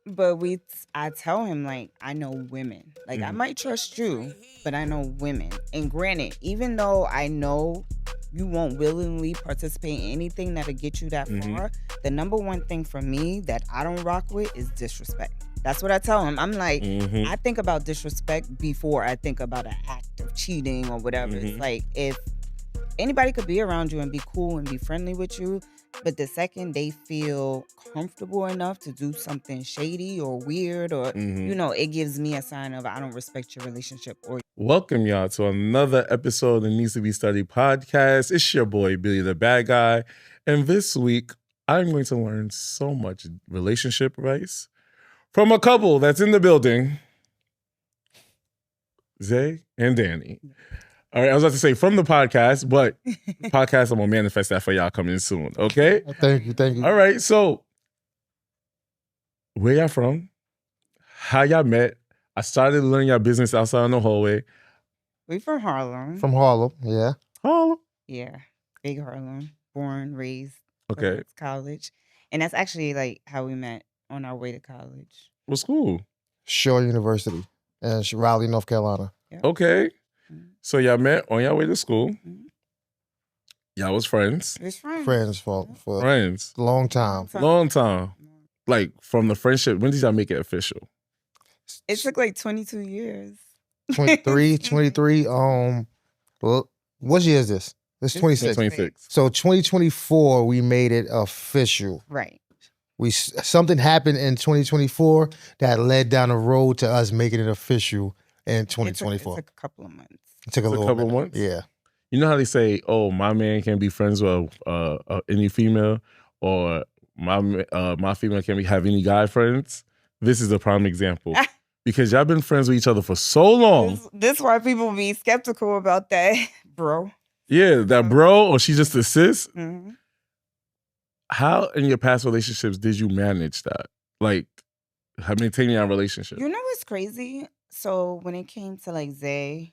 But I tell him like I know women. Like I might trust you, but I know women. And granted, even though I know you won't willingly participate in anything that'll get you that far, the number one thing for me that I don't rock with is disrespect. That's what I tell him. I'm like, I think about disrespect before I think about an act of cheating or whatever. It's like if anybody could be around you and be cool and be friendly with you, but the second they feel comfortable enough to do something shady or weird or it gives me a sign of I don't respect your relationship or Welcome y'all to another episode of the Needs to Be Studied podcast. It's your boy Billy the Bad Guy, and this week I'm going to learn so much relationship advice from a couple that's in the building, Zay and Danny. All right, I was about to say from the podcast, but podcast, I'm gonna manifest that for y'all coming soon. Okay. Thank you. All right, so where y'all from? How y'all met? I started learning y'all business outside on the hallway. We from Harlem. From Harlem, yeah. Harlem. Yeah. Big Harlem. Born, raised. Okay. College. And that's actually like how we met on our way to college. What school? Shaw University in Raleigh, North Carolina. Yeah. Okay. So y'all met on y'all way to school. Y'all was friends. It's friends. Friends for Friends. a long time. Long time. Like from the friendship, when did y'all make it official? It took like 22 years. 23. Well, what year is this? It's 26. 26. So 2024, we made it official. Right. Something happened in 2024 that led down the road to us making it official in 2024. It took a couple of months. It took a couple of months? Yeah. You know how they say, oh, my man can't be friends with any female, or my female can't have any guy friends? This is a prime example. Because y'all been friends with each other for so long. This why people be skeptical about that, bro. Yeah, that bro, or she just a sis. Mm-hmm. How in your past relationships did you manage that? Like, maintaining your relationship? You know what's crazy? So when it came to like Zay,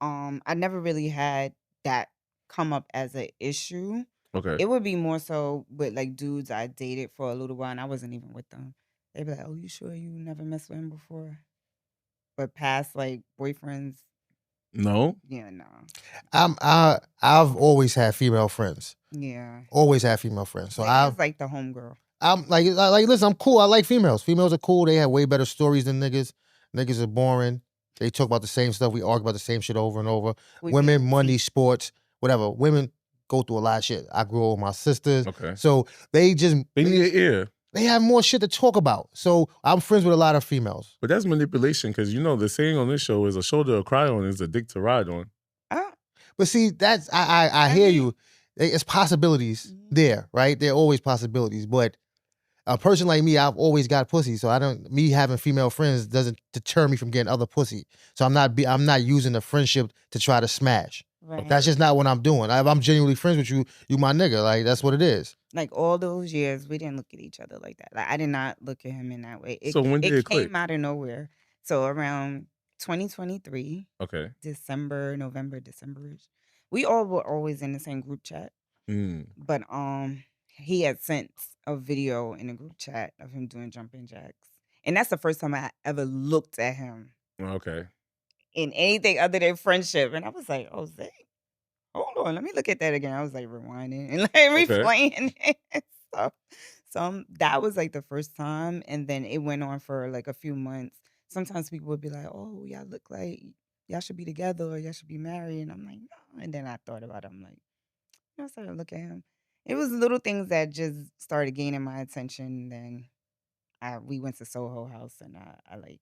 I never really had that come up as an issue. Okay. It would be more so with like dudes I dated for a little while and I wasn't even with them. They'd be like, oh, you sure you never messed with him before? But past like boyfriends, no. Yeah, no. I've always had female friends. Yeah. Always had female friends. So I was like the homegirl. I'm like, listen, I'm cool. I like females. Females are cool. They have way better stories than niggas. Niggas are boring. They talk about the same stuff. We argue about the same shit over and over. Women, money, sports, whatever. Women go through a lot of shit. I grew up with my sisters. Okay. So they need an ear. They have more shit to talk about. So I'm friends with a lot of females. But that's manipulation, because you know the saying on this show is a shoulder to cry on is a dick to ride on. But see, that's I hear you. It's possibilities there, right? There are always possibilities. But a person like me, I've always got pussy. So me having female friends doesn't deter me from getting other pussy. So I'm not using the friendship to try to smash. Right. That's just not what I'm doing. I'm genuinely friends with you. You my nigga. Like, that's what it is. Like, all those years, we didn't look at each other like that. Like, I did not look at him in that way. So when did it click? Came out of nowhere. So around 2023. Okay. November, December-ish. We all were always in the same group chat. But he had sent a video in a group chat of him doing jumping jacks. And that's the first time I ever looked at him. Okay. In anything other than friendship. And I was like, oh, Zay, hold on, let me look at that again. I was like rewinding and like replaying it. So that was like the first time. And then it went on for like a few months. Sometimes people would be like, oh, y'all look like y'all should be together or y'all should be married. And I'm like, no. And then I thought about it. I'm like, I started to look at him. It was little things that just started gaining my attention. Then we went to Soho House and I like.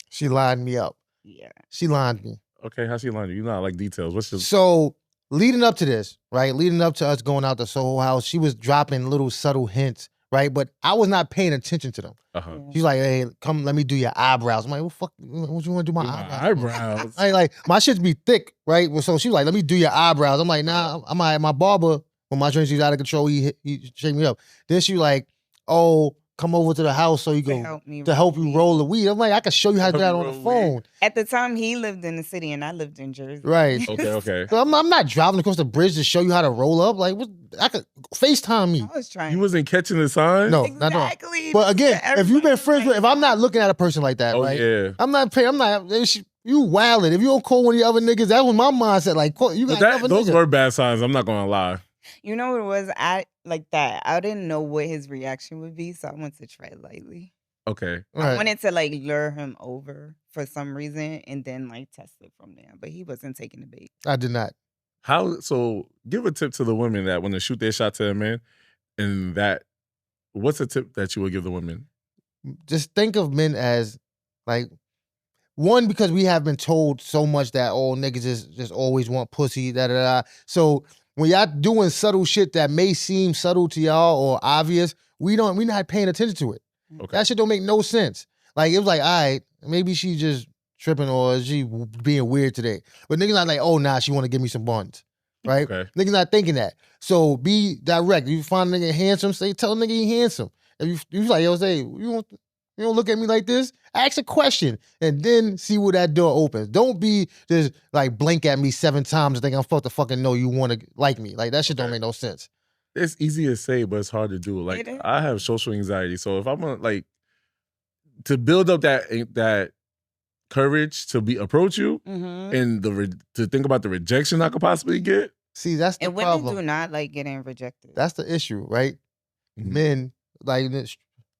She lined me up. Yeah. She lined me. Okay, how she lined you? You know, I like details. What's your... So, leading up to this, right? Leading up to us going out to Soho House, she was dropping little subtle hints, right? But I was not paying attention to them. Uh-huh. She's like, hey, come, let me do your eyebrows. I'm like, well, fuck, what you want to do my eyebrows? Like, my shit be thick, right? So she was like, let me do your eyebrows. I'm like, nah, my barber, when my dreams is out of control, he shake me up. Then she like, oh, come over to the house so you To can help you weed. roll the weed. I'm like, I can show you how to do that on the phone. At the time, he lived in the city and I lived in Jersey. Right. Okay. So I'm not driving across the bridge to show you how to roll up. Like, what? I could FaceTime me. I was trying. You wasn't catching the sign? No, exactly. not at all. But again, if you've been friends with, if I'm not looking at a person like that, right? Yeah. I'm not paying. You wildin'. If you don't call one of the other niggas, that was my mindset. Like, you got another those nigga. were bad signs. I'm not gonna lie. You know what it was? I didn't know what his reaction would be, so I wanted to try it lightly. Okay. Right. I wanted to like lure him over for some reason and then like test it from there. But he wasn't taking the bait. I did not. So give a tip to the women that when they shoot their shot to a man, and that what's a tip that you would give the women? Just think of men as like, one, because we have been told so much that all niggas just always want pussy, da. So when y'all doing subtle shit that may seem subtle to y'all or obvious, we not paying attention to it. Okay. That shit don't make no sense. Like, it was like, all right, maybe she just tripping or she being weird today. But niggas not like, oh, nah, she want to give me some buns. Right? Okay. Niggas not thinking that. So be direct. You find a nigga handsome, tell a nigga he handsome. If you like, yo, say, you don't look at me like this? Ask a question and then see where that door opens. Don't be just like blink at me 7 times and think I'm supposed to fucking know you want to like me. Like, that shit don't make no sense. It's easy to say, but it's hard to do. Like, I have social anxiety, so if I'm gonna like to build up that courage to approach you and to think about the rejection I could possibly get. See, that's the problem. And women do not like getting rejected. That's the issue, right? Mm-hmm. Men, like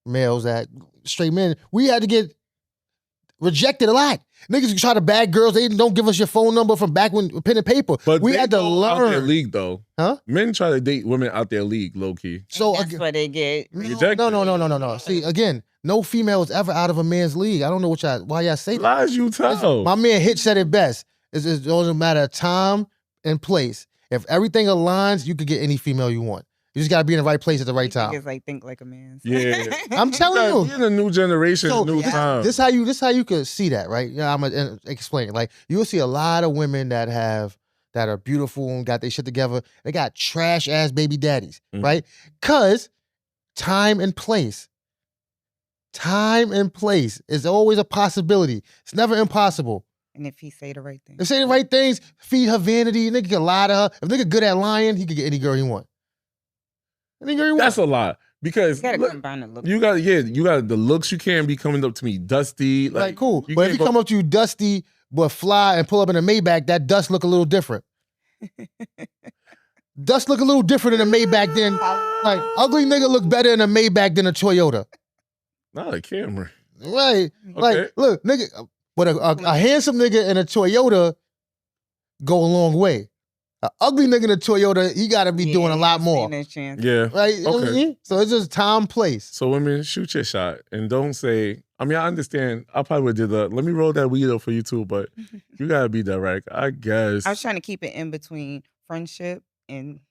males, that straight men, we had to get rejected a lot. Niggas try to bag girls. They don't give us your phone number from back when pen and paper. But we had to learn. Out their league though, huh? Men try to date women out their league, low key. So that's why they get rejected. No. See, again, no female is ever out of a man's league. I don't know why y'all say that. Lies you tell. My man Hitch said it best. It doesn't matter time and place. If everything aligns, you could get any female you want. You just gotta be in the right place at the right time. Like think like a man. So. Yeah, I'm telling you, we're in a new generation, new time. This how you could see that, right? Yeah, I'm gonna explain. Like, you'll see a lot of women that are beautiful and got their shit together. They got trash ass baby daddies, right? Cause time and place is always a possibility. It's never impossible. And if he say the right things. If say the right things, feed her vanity, nigga can lie to her. If nigga good at lying, he could get any girl he want. That's a lot. Because you gotta combine the looks. You got the looks. You can't be coming up to me dusty. Like cool. But if you come up to you dusty but fly and pull up in a Maybach, that dust look a little different. Dust look a little different in a Maybach than like ugly nigga look better in a Maybach than a Toyota. Not a Camry. Right. Okay. Like, look, nigga, but a handsome nigga in a Toyota go a long way. An ugly nigga in a Toyota, he got to be doing a lot more. Yeah. Right? You know what I mean? So it's just time, place. So women, shoot your shot and don't say, I mean, I understand. I probably would do let me roll that weed up for you too, but you got to be direct, I guess. I was trying to keep it in between friendship and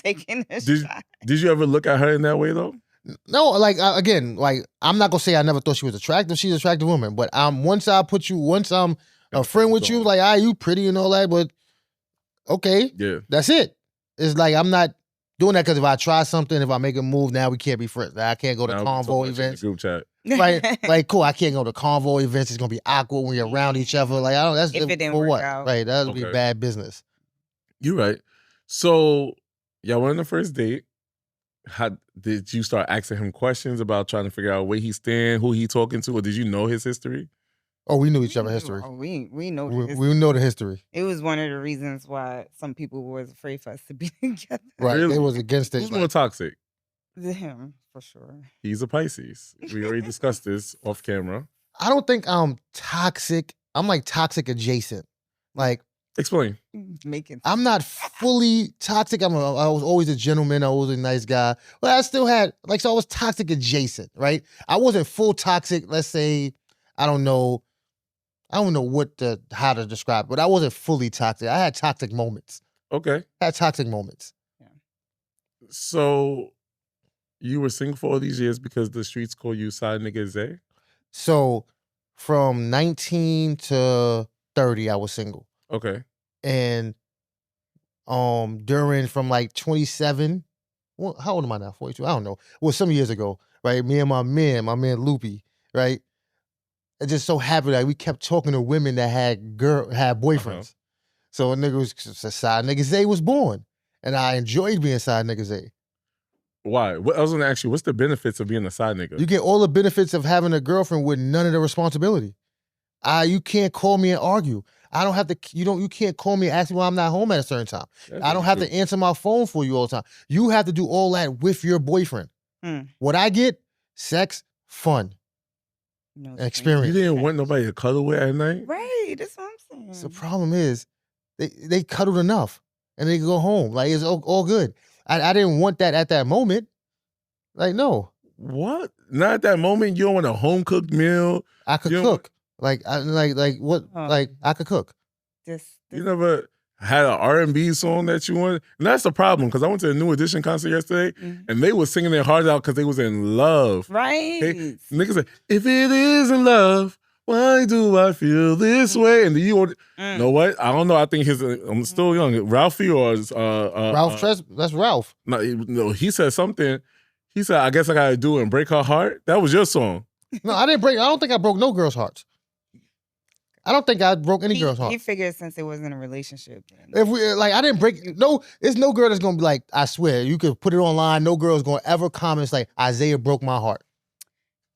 taking a shot. Did you ever look at her in that way though? No, like, again, like, I'm not going to say I never thought she was attractive. She's an attractive woman. But once I'm a friend with you, like, you pretty and all that, but okay. Yeah. That's it. It's like, I'm not doing that because if I try something, if I make a move, now we can't be friends. I can't go to convo events. Group chat. Right? Like, cool, I can't go to convo events. It's going to be awkward when you're around each other. Like, that's if it didn't for work what? out. Right, that would be bad business. You're right. So, y'all went on the first date. How did you start asking him questions about trying to figure out where he stand, who he talking to, or did you know his history? Oh, we knew each other's history. Oh, we know. We know the history. It was one of the reasons why some people was afraid for us to be together. Right, really? They was against it. Who's more toxic? Him, for sure. He's a Pisces. We already discussed this off camera. I don't think I'm toxic. I'm like toxic adjacent. Like, explain. I'm not fully toxic. I was always a gentleman. I was a nice guy. But I still had, like, so I was toxic adjacent, right? I wasn't full toxic. Let's say, I don't know how to describe it, but I wasn't fully toxic. I had toxic moments. Okay. I had toxic moments. Yeah. So you were single for all these years because the streets call you side nigga Zay? So from 19 to 30, I was single. Okay. And during from like 27, well, how old am I now? 42? I don't know. Well, some years ago, right? Me and my man Loopy, right? It just so happened that we kept talking to women that had boyfriends. So a nigga was side nigga Zay was born, and I enjoyed being side nigga Zay. Why? I was gonna ask you, what's the benefits of being a side nigga? You get all the benefits of having a girlfriend with none of the responsibility. You can't call me and argue. I don't have to. You can't call me and ask me why I'm not home at a certain time. I don't have to answer my phone for you all the time. You have to do all that with your boyfriend. What I get, sex, fun, experience. You didn't want nobody to cuddle with at night? Right, that's what I'm saying. So the problem is, they cuddled enough and they could go home. Like, it's all good. I didn't want that at that moment. Like, no. What? Not at that moment? You don't want a home cooked meal? I could cook. Like what? Like, I could cook. This. You never had an R&B song that you wanted? And that's the problem, because I went to a New Edition concert yesterday, and they was singing their hearts out because they was in love. Right. Niggas said, if it isn't love, why do I feel this way? And you know what? I don't know. I think I'm still young. Ralphie or Ralph Tres? That's Ralph. No, he said something. He said, I guess I gotta do it and break her heart. That was your song. No, I don't think I broke no girl's hearts. I don't think I broke any girl's heart. He figured since it wasn't a relationship. If we I didn't break there's no girl that's gonna be like, I swear, you could put it online, no girl's gonna ever comment it's like Isaiah broke my heart.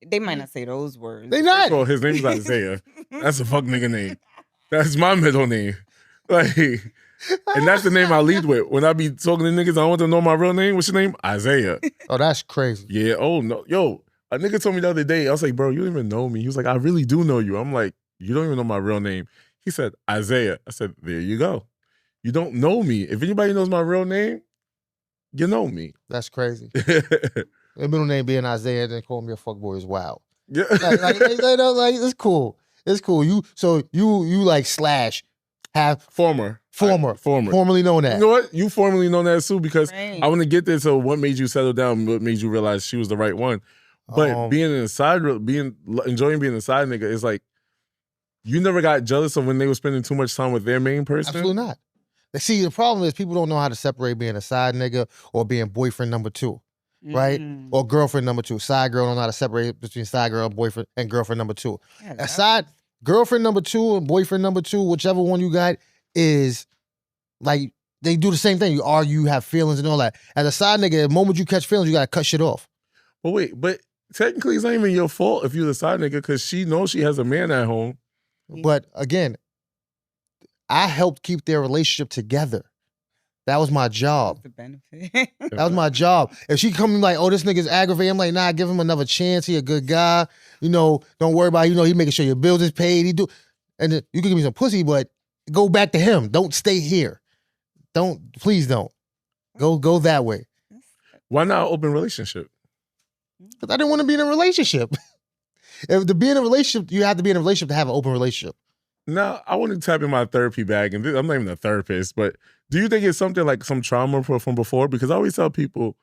They might not say those words. They not. Well, his name's Isaiah. That's a fuck nigga name. That's my middle name. Like, and that's the name I lead with. When I be talking to niggas, I want to know my real name. What's your name? Isaiah. Oh, that's crazy. Yeah, oh no. Yo, a nigga told me the other day, I was like, bro, you don't even know me. He was like, I really do know you. I'm like, you don't even know my real name. He said, Isaiah. I said, there you go. You don't know me. If anybody knows my real name, you know me. That's crazy. The middle name being Isaiah, then call me a fuckboy is wild. Yeah. like it's cool. It's cool. You like Slash have formerly known that. You know what? You formerly known that too, because I want to get there to what made you settle down, what made you realize she was the right one. But enjoying being a side nigga is like, you never got jealous of when they were spending too much time with their main person? Absolutely not. See, the problem is people don't know how to separate being a side nigga or being boyfriend number two, right? Or girlfriend number two. Side girl don't know how to separate between side girl and boyfriend and girlfriend number two. A side girlfriend number two and boyfriend number two, whichever one you got, is like they do the same thing. You argue, you have feelings and all that. As a side nigga, the moment you catch feelings, you gotta cut shit off. But technically it's not even your fault if you're the side nigga, because she knows she has a man at home. But again, I helped keep their relationship together. That was my job. That's the benefit. That was my job. If she come like, oh, this nigga's aggravated, I'm like, nah, give him another chance. He a good guy. Don't worry about it. He making sure your bills is paid. And then you can give me some pussy, but go back to him. Don't stay here. Please don't. Go that way. Why not open relationship? Because I didn't want to be in a relationship. If to be in a relationship, you have to be in a relationship to have an open relationship. Now, I want to tap in my therapy bag, and I'm not even a therapist, but do you think it's something like some trauma from before? Because I always tell people,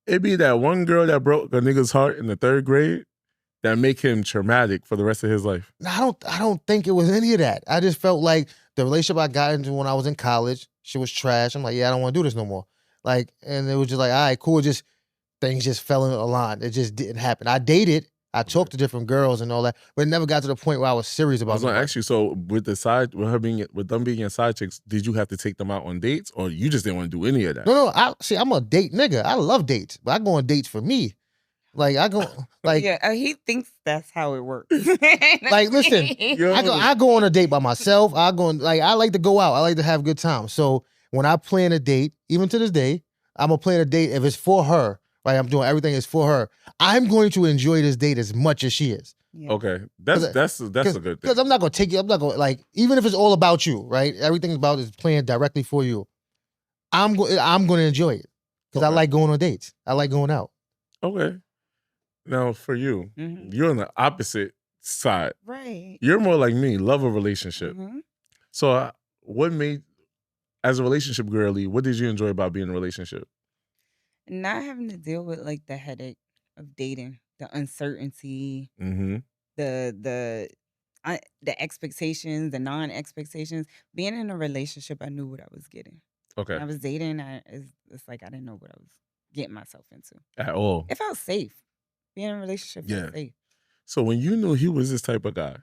it be that one girl that broke a nigga's heart in the 3rd grade that make him traumatic for the rest of his life. I don't think it was any of that. I just felt like the relationship I got into when I was in college, she was trash. I'm like, yeah, I don't want to do this no more. Like, and it was just like, all right, cool. Just things just fell in a line. It just didn't happen. I dated. I talked to different girls and all that, but it never got to the point where I was serious about it. I was going to ask you, so with them being your side chicks, did you have to take them out on dates, or you just didn't want to do any of that? No, I'm a date nigga. I love dates, but I go on dates for me. Like, I go, like... Yeah, he thinks that's how it works. Like, listen, I go on a date by myself. I like to go out. I like to have a good time. So when I plan a date, even to this day, I'm going to plan a date if it's for her. Right, I'm doing everything is for her. I'm going to enjoy this date as much as she is. Yeah. Okay, that's a good thing. Because I'm not going to take you. I'm not going even if it's all about you, right? Everything about it is planned directly for you. I'm going to enjoy it because I like going on dates. I like going out. Okay. Now for you, you're on the opposite side. Right. You're more like me, love a relationship. So, what made, as a relationship girly, what did you enjoy about being in a relationship? Not having to deal with like the headache of dating, the uncertainty, the expectations, the non-expectations. Being in a relationship, I knew what I was getting. Okay. When I was dating, it's like I didn't know what I was getting myself into At all. It felt safe. Being in a relationship Yeah. is safe. So when you knew he was this type of guy,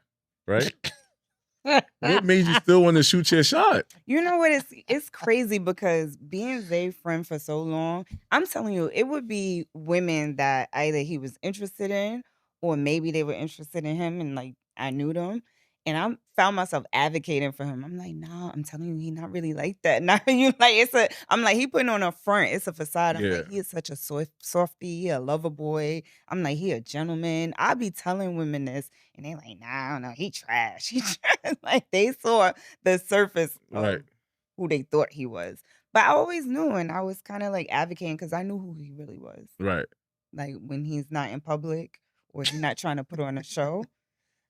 right? What made you still want to shoot your shot? You know what? It's crazy because being Zay's friend for so long, I'm telling you, it would be women that either he was interested in or maybe they were interested in him and like I knew them. And I found myself advocating for him. I'm like, nah, I'm telling you, he not really like that. Not you like I'm like, he putting on a front, it's a facade. I'm Yeah. like, he is such a softy, a lover boy. I'm like, he a gentleman. I be telling women this, and they like, nah, I don't know, he trash. He trash. Like they saw the surface of Right. who they thought he was. But I always knew, and I was kind of like advocating because I knew who he really was. Right. Like when he's not in public or he's not trying to put on a show,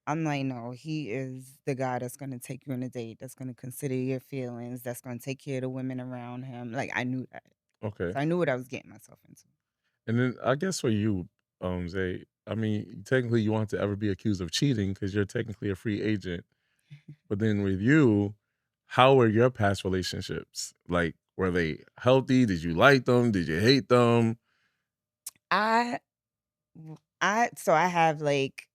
I'm like, no, he is the guy that's going to take you on a date, that's going to consider your feelings, that's going to take care of the women around him. Like I knew that. Okay. So I knew what I was getting myself into. And then I guess for you, Zay, I mean, technically you want to ever be accused of cheating because you're technically a free agent. But then with you, how were your past relationships? Like, were they healthy? Did you like them? Did you hate them? So I have like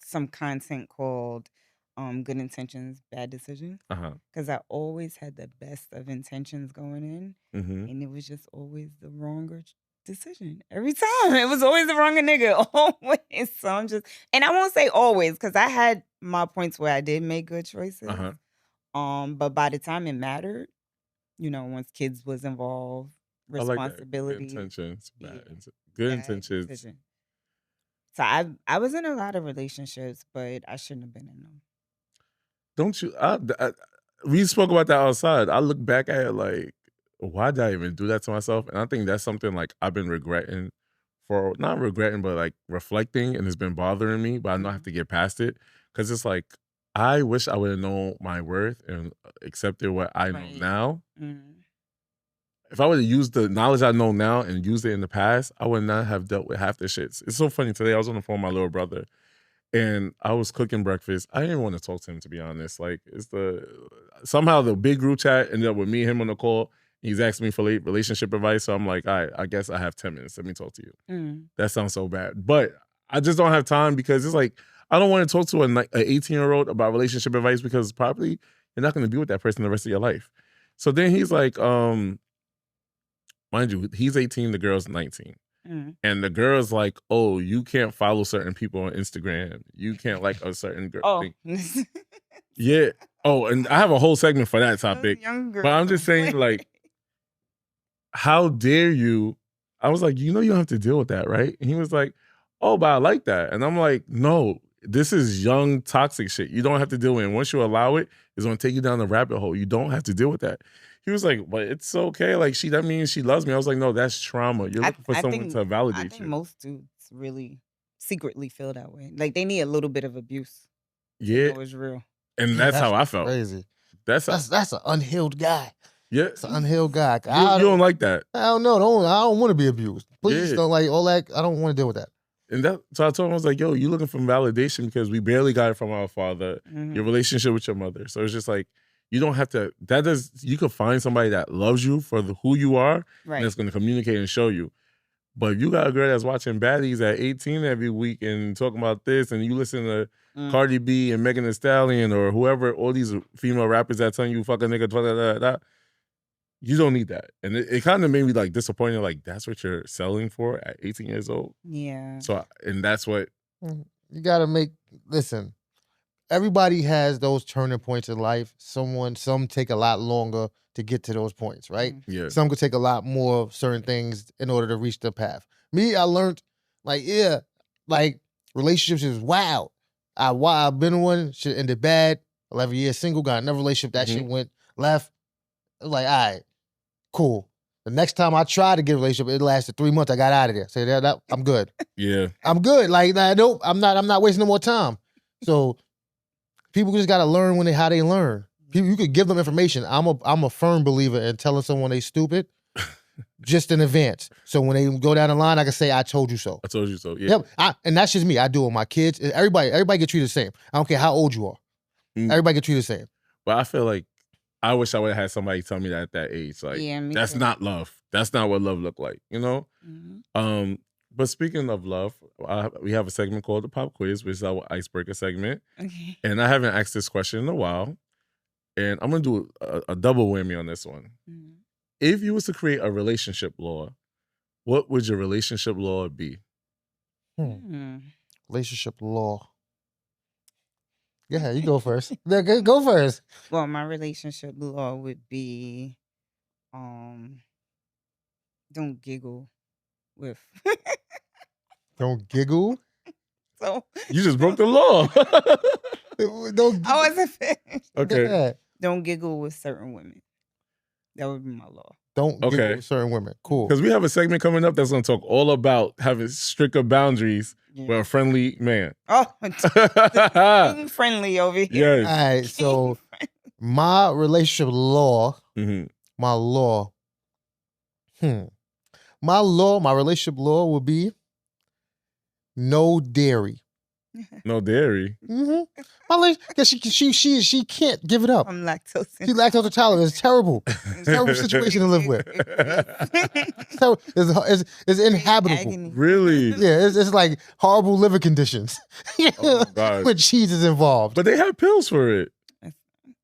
some content called Good Intentions, Bad Decisions. Because I always had the best of intentions going in. And it was just always the wronger decision. Every time. It was always the wronger nigga. Always. So I'm just, and I won't say always, because I had my points where I did make good choices. But by the time it mattered, you know, once kids was involved, I like that. responsibility. Good intentions, bad Yeah, good bad intentions. decision. So I was in a lot of relationships, but I shouldn't have been in them. Don't you? We spoke about that outside. I look back at it like, why did I even do that to myself? And I think that's something like I've been regretting for, not regretting, but like reflecting, and it's been bothering me. But I know I have to get past it because it's like I wish I would have known my worth and accepted what I know now. If I would have used the knowledge I know now and used it in the past, I would not have dealt with half the shits. It's so funny. Today I was on the phone with my little brother and I was cooking breakfast. I didn't want to talk to him, to be honest. Like, somehow the big group chat ended up with me and him on the call. He's asking me for relationship advice. So I'm like, all right, I guess I have 10 minutes. Let me talk to you. That sounds so bad. But I just don't have time because it's like, I don't want to talk to an 18-year-old about relationship advice because probably you're not going to be with that person the rest of your life. So then he's like, mind you, he's 18, the girl's 19. And the girl's like, oh, you can't follow certain people on Instagram. You can't like a certain girl. Oh. Yeah. Oh, and I have a whole segment for that topic. But I'm just saying, like, how dare you? I was like, you know you don't have to deal with that, right? And he was like, oh, but I like that. And I'm like, no, this is young, toxic shit. You don't have to deal with it. And once you allow it, it's going to take you down the rabbit hole. You don't have to deal with that. He was like, but it's okay. Like, that means she loves me. I was like, no, that's trauma. You're looking for someone to validate you. I think most dudes really secretly feel that way. Like, they need a little bit of abuse. Yeah. It was real. And that's how I felt. Crazy. That's an unhealed guy. Yeah. It's an unhealed guy. You don't like that. I don't know. I don't want to be abused. Please don't like all that. I don't want to deal with that. And so I told him, I was like, yo, you looking for validation because we barely got it from our father, your relationship with your mother. So it's just like, you don't have to, you could find somebody that loves you for who you are, and that's going to communicate and show you. But if you got a girl that's watching baddies at 18 every week and talking about this, and you listen to Cardi B and Megan Thee Stallion or whoever, all these female rappers that telling you fuck a nigga, you don't need that. And it kind of made me like disappointed, like that's what you're selling for at 18 years old? Yeah. So, and that's what. You got to listen, everybody has those turning points in life. Some take a lot longer to get to those points, right? Yeah. Some could take a lot more of certain things in order to reach the path. Me, I learned, relationships is wild. I've been in one, shit ended bad. 11 years single, got another relationship, that shit went left. It was like, all right, cool. The next time I tried to get a relationship, it lasted 3 months. I got out of there. Say that I'm good. Yeah. I'm good. Like, nope, I'm not wasting no more time. So people just gotta learn how they learn. People, you could give them information. I'm a firm believer in telling someone they stupid just in advance. So when they go down the line, I can say, I told you so. I told you so. Yeah. Yep. And that's just me. I do it with my kids. Everybody get treated the same. I don't care how old you are. Everybody get treated the same. But I feel like I wish I would have had somebody tell me that at that age. Like, that's not love. That's not what love looked like, you know? But speaking of love, we have a segment called the Pop Quiz, which is our icebreaker segment. Okay. And I haven't asked this question in a while. And I'm going to do a double whammy on this one. Mm. If you was to create a relationship law, what would your relationship law be? Relationship law. Yeah, you go first. Go first. Well, my relationship law would be, don't giggle with. Don't giggle. So You just broke the law. Don't. I wasn't finished. Okay. Yeah. Don't giggle with certain women. That would be my law. Don't Okay. giggle with certain women. Cool. Because we have a segment coming up that's going to talk all about having stricter boundaries Yeah. with a friendly man. Oh, being friendly over here. Yes. All right. So my relationship law. Mhm. My law. My relationship law would be no dairy. No dairy. Because she can't give it up. I'm lactose. She's lactose intolerant. It's terrible. Terrible situation to live with. It's terrible. It's inhabitable. Agony. Really? Yeah, it's like horrible living conditions. Oh, my God. When cheese is involved. But they have pills for it.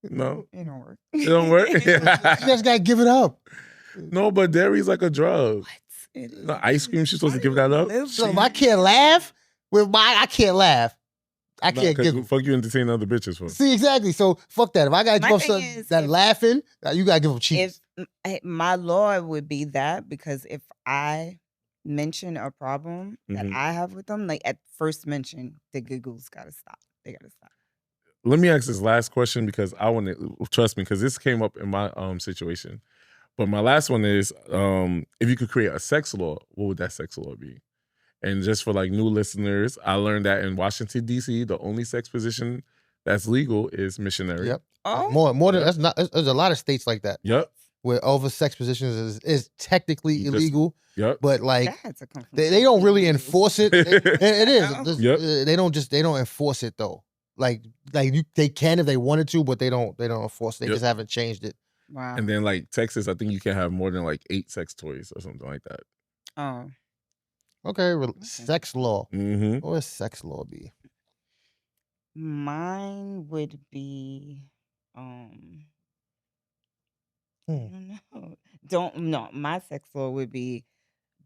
No. It don't work. It don't work? You just gotta give it up. No, but dairy's like a drug. What? It is. No, ice cream, she's supposed to give that up? So if I can't laugh, I can't laugh. I can't giggle. Fuck you entertain other bitches for. See, exactly. So fuck that. If I gotta My give up thing something is, that if- laughing, you gotta give up cheese. If my law would be that, because if I mention a problem that Mhm. I have with them, like at first mention, the giggles gotta stop. They gotta stop. Let me ask this last question because I want to trust me because this came up in my situation. But my last one is, if you could create a sex law, what would that sex law be? And just for like new listeners, I learned that in Washington D.C., the only sex position that's legal is missionary. Yep. Oh, More than that's not. There's a lot of states like that Yep. where over sex positions is technically You just- illegal, Yep. but like that had to come from they don't really somebody. enforce it. It is. Yep. They don't enforce it though. They can if they wanted to, but they don't enforce it. They Yep. just haven't changed it. Wow. And then like Texas, I think you can have more than like 8 sex toys or something like that. Oh, Okay, sex law. Mm-hmm. What would sex law be? mine would be, I don't know. My sex law would be,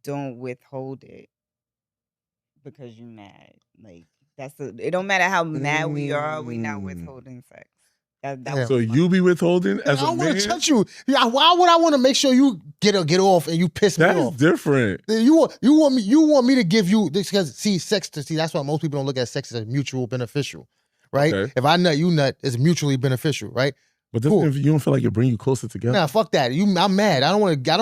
don't withhold it because you mad. Like it don't matter how mad we are, we not withholding sex. That Yeah. was So my- you be withholding I as a don't want man? to touch you. Yeah, why would I want to make sure you get off and you piss me That's off? different. You want me to give you this because sex that's why most people don't look at sex as mutual beneficial, right? Okay. If I nut, you nut, it's mutually beneficial, right? But Cool. you don't feel like it bring you closer together? Nah, fuck that. I'm mad. I don't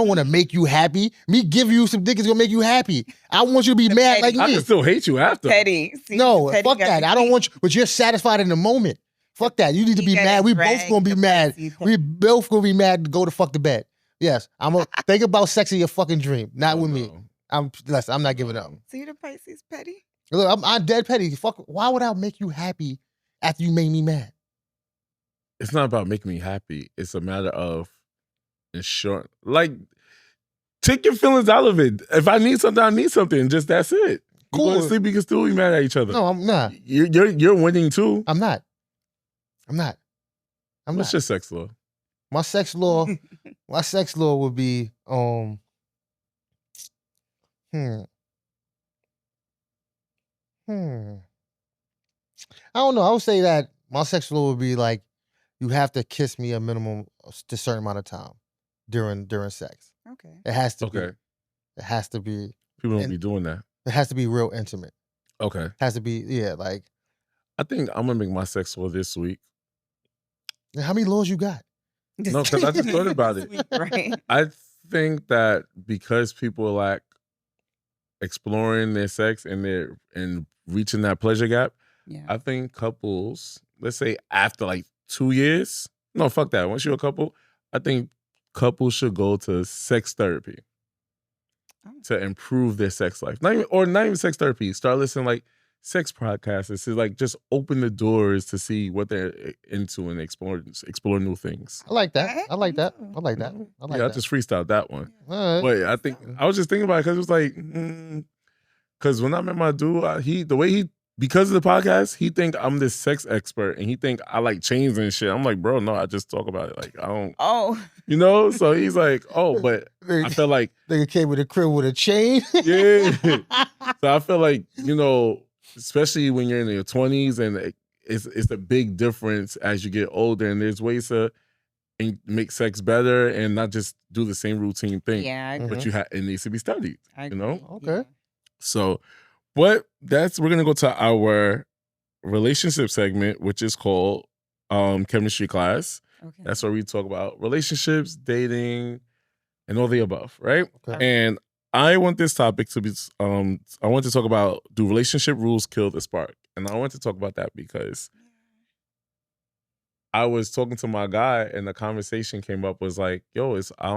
want to make you happy. Me give you some dick is gonna make you happy. I want you to be mad like I me. can still hate you after. petty. See, No, petty fuck got that. the I don't key. want you, but you're satisfied in the moment. Fuck that. You need to You be gotta mad. We both drag gonna be the mad. pussy We both gonna be mad to go to fuck the bed. Yes, I'm gonna think about sex in your fucking dream, not with me. No. I'm not giving up. See the Pisces petty? Look, I'm dead petty. Fuck. Why would I make you happy after you made me mad? It's not about making me happy. It's a matter of ensuring. Like, take your feelings out of it. If I need something, I need something. Just that's it. You go to Cool. sleep, you can still be mad at each other. No, I'm not. You're winning too. I'm not. I'm What's not. your sex law? My sex law. My sex law would be I don't know. I would say that my sex law would be like you have to kiss me a minimum of a certain amount of time during sex. Okay. It has to be. Okay. It has to be. People don't And- be doing that. It has to be real intimate. Okay. It has to be like I think I'm gonna make my sex law this week. how many laws you got? No, 'cause I just thought about it. Right. I think that because people lack exploring their sex and reaching that pleasure gap, Yeah. I think couples, let's say after like 2 years, no, fuck that. Once you're a couple, I think couples should go to sex therapy Oh. to improve their sex life. Not even sex therapy. Start listening like sex podcasts to like just open the doors to see what they're into and explore new things. I like that. I like that. Me I like that. I like Yeah, I that. just freestyled that one. All right. But I think I was just thinking about it because it was like, Because when I met my dude, because of the podcast, he think I'm this sex expert and he think I like chains and shit. I'm like, bro, no, I just talk about it. Like, I don't, you know? So he's like, oh, but I feel like. Nigga came with a crib with a chain. Yeah. So I feel like, you know, especially when you're in your 20s and it's a big difference as you get older and there's ways to make sex better and not just do the same routine thing. Yeah, I but it needs to be studied. I you know? Okay. Yeah. So we're gonna go to our relationship segment, which is called chemistry class. Okay. That's where we talk about relationships, dating, and all the above, right? Okay. And I want this topic to be I want to talk about, do relationship rules kill the spark? And I want to talk about that because I was talking to my guy and the conversation came up was like, yo, I